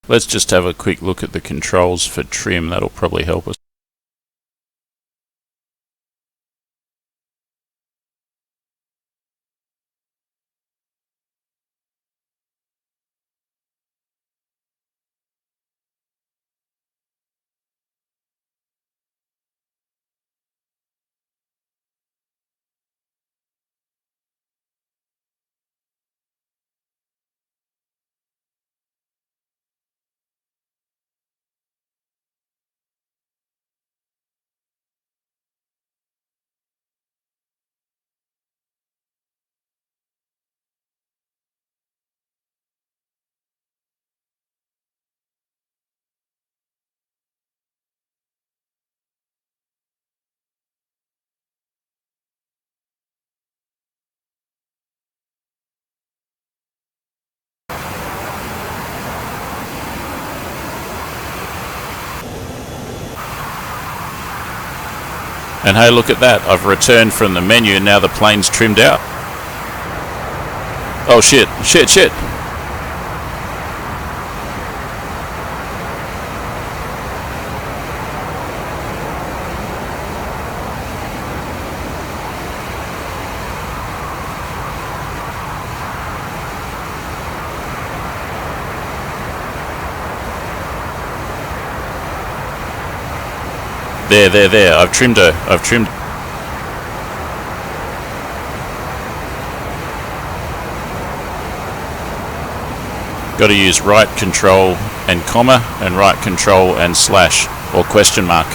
Let's just have a quick look at the controls for trim. That'll probably help us. And hey, look at that. I've returned from the menu and now the plane's trimmed out. Oh shit, shit, shit. There. I've trimmed her. I've trimmed. Got to use right control and comma and right control and slash or question mark.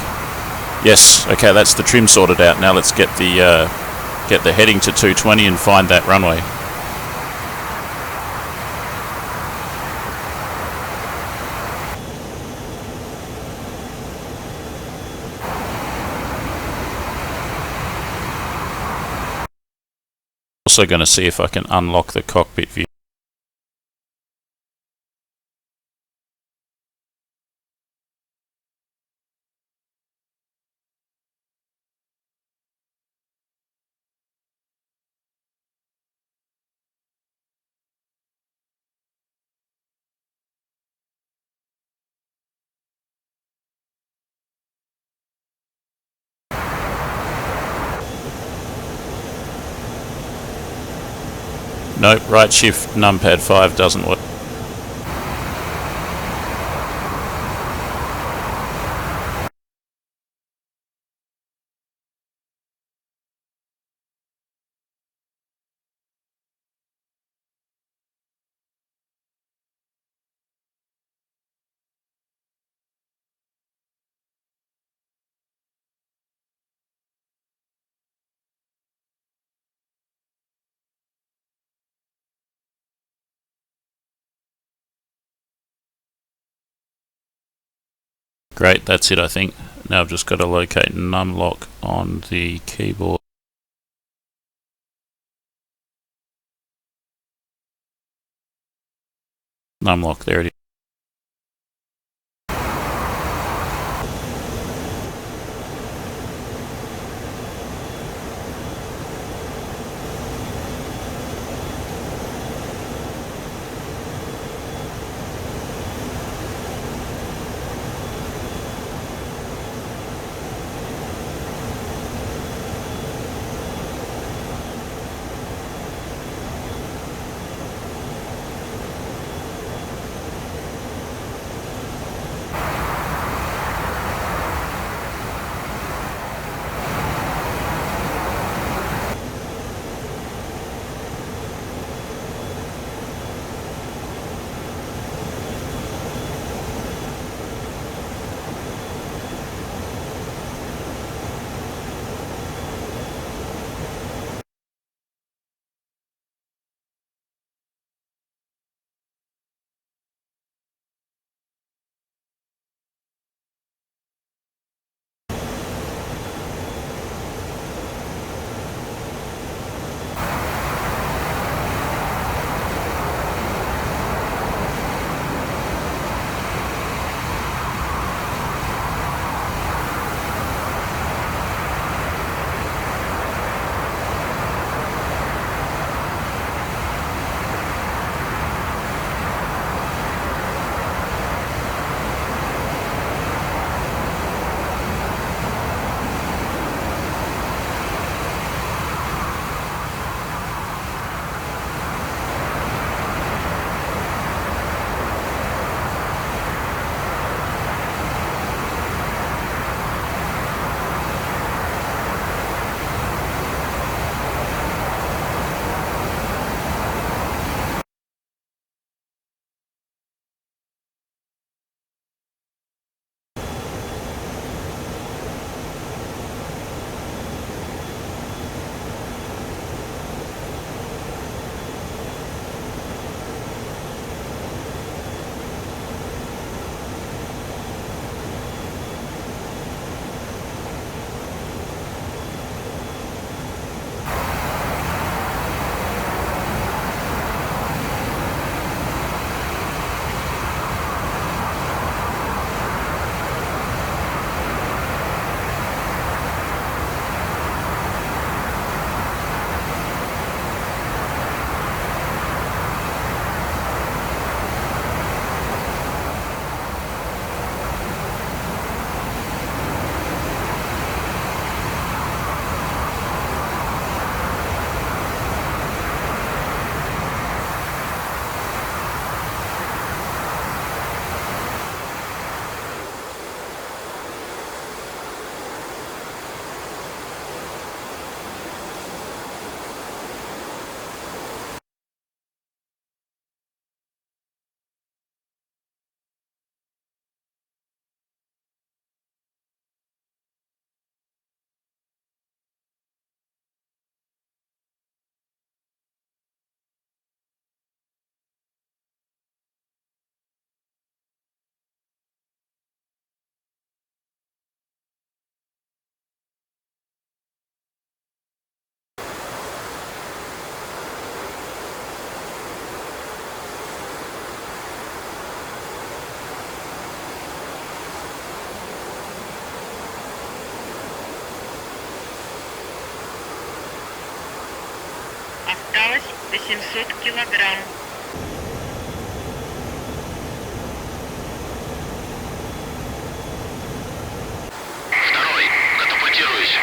Yes, okay, that's the trim sorted out. Now let's get the heading to 220 and find that runway. Also going to see if I can unlock the cockpit view. Nope, right shift numpad 5 doesn't work. Great, that's it I think. Now I've just got to locate numlock on the keyboard. Numlock, there it is. Осталось 800 килограмм. Второй, катапультируюсь.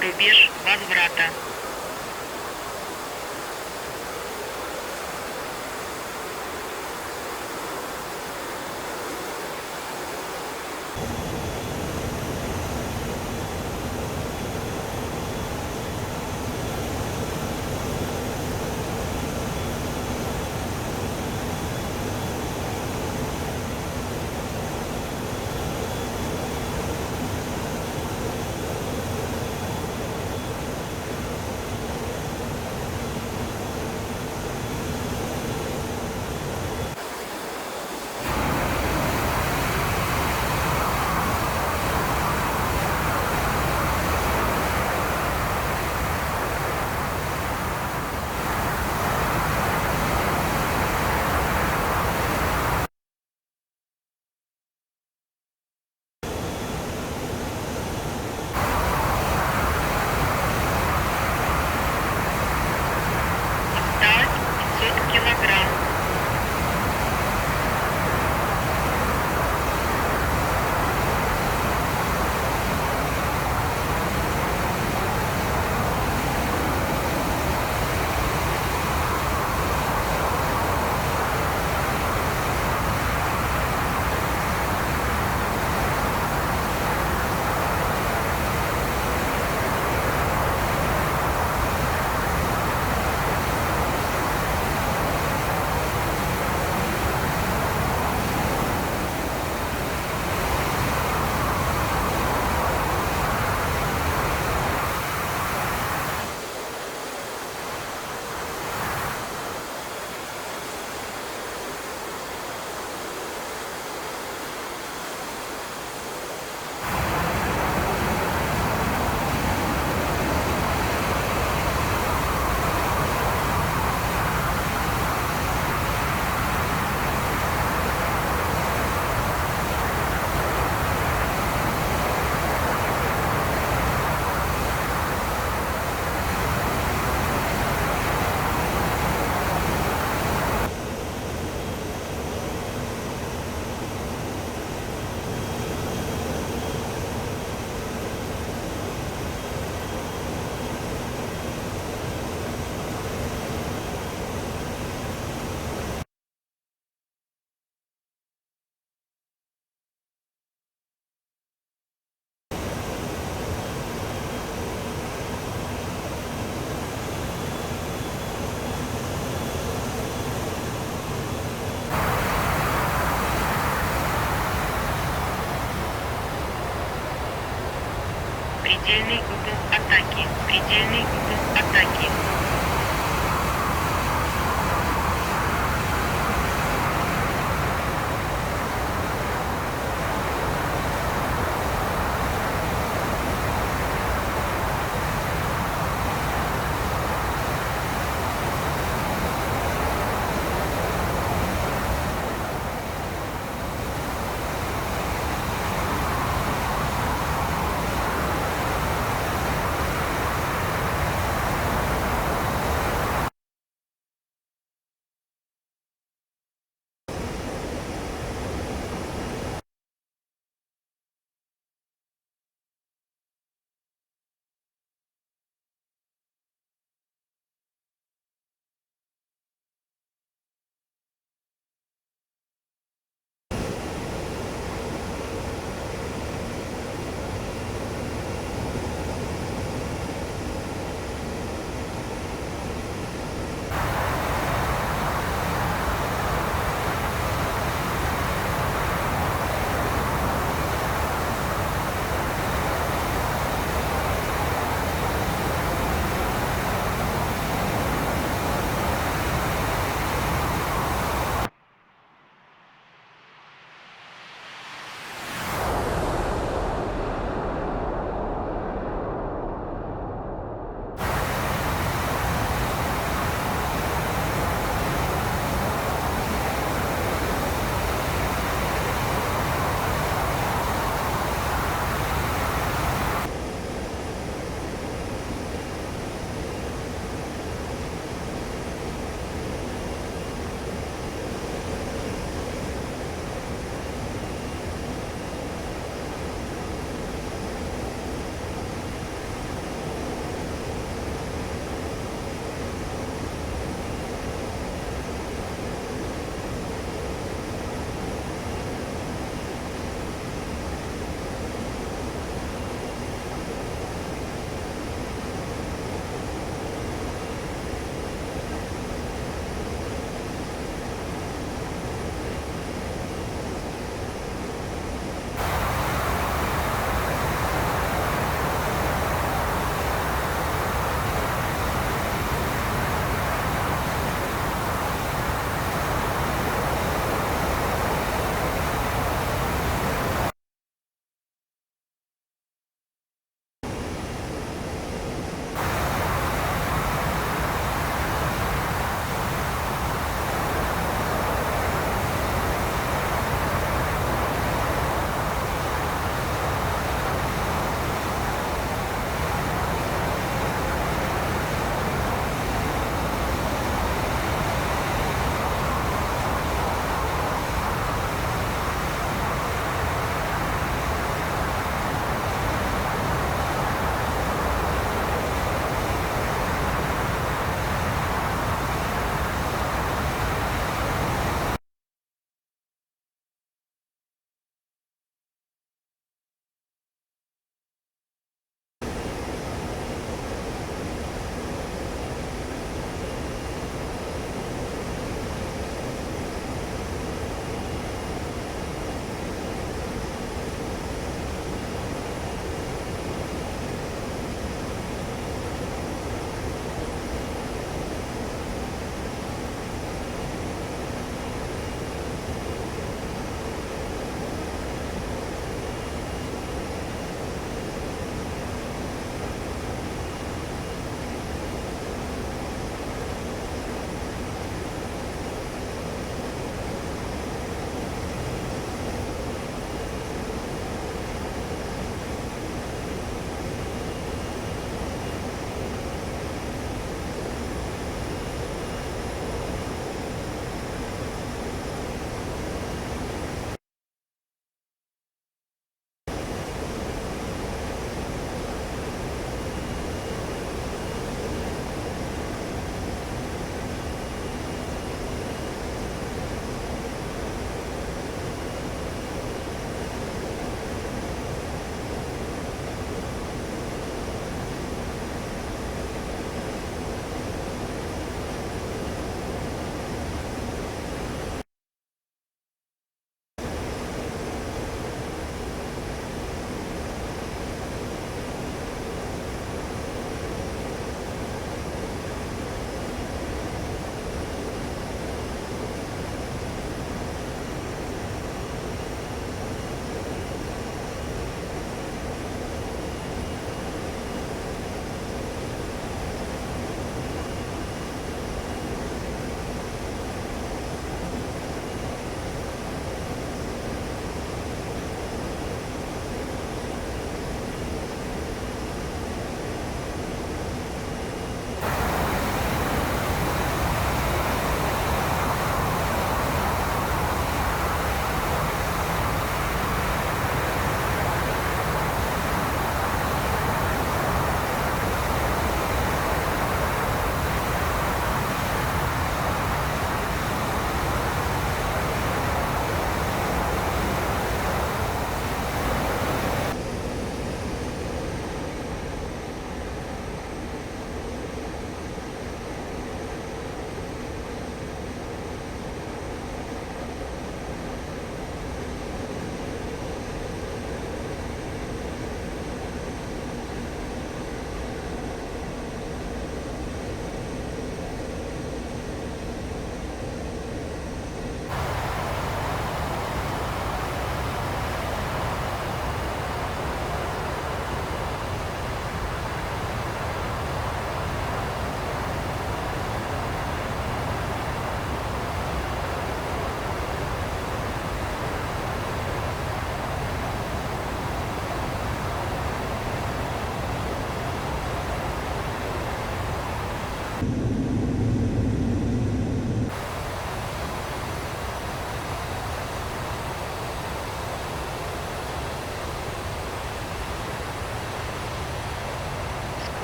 Рубеж возврата. Предельный угол атаки. Предельный угол атаки.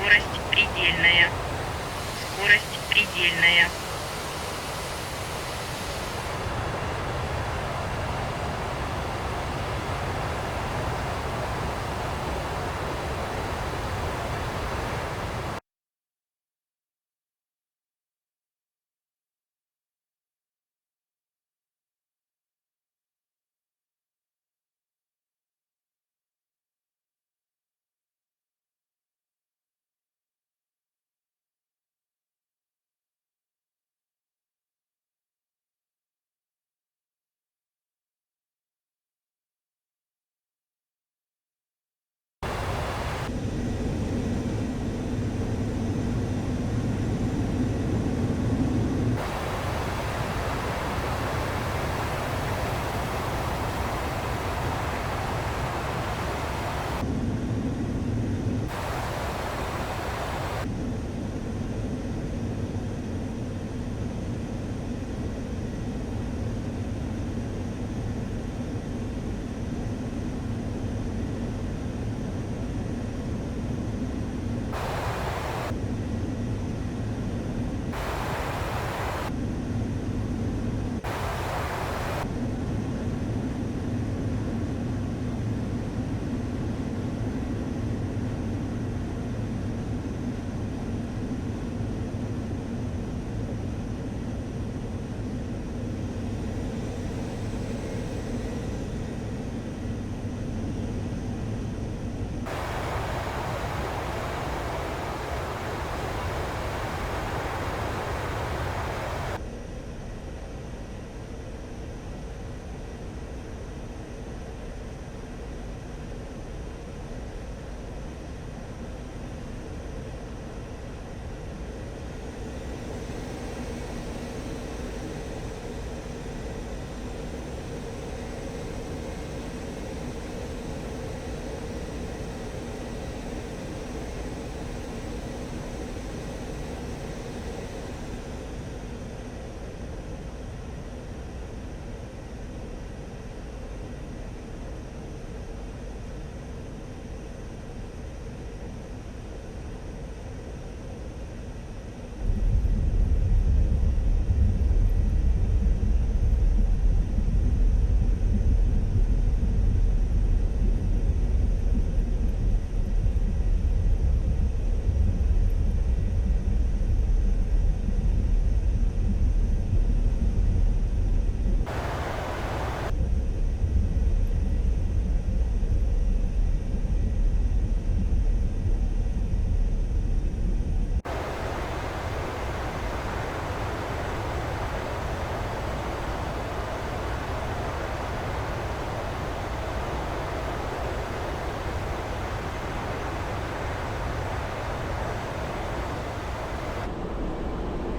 Скорость предельная. Скорость предельная.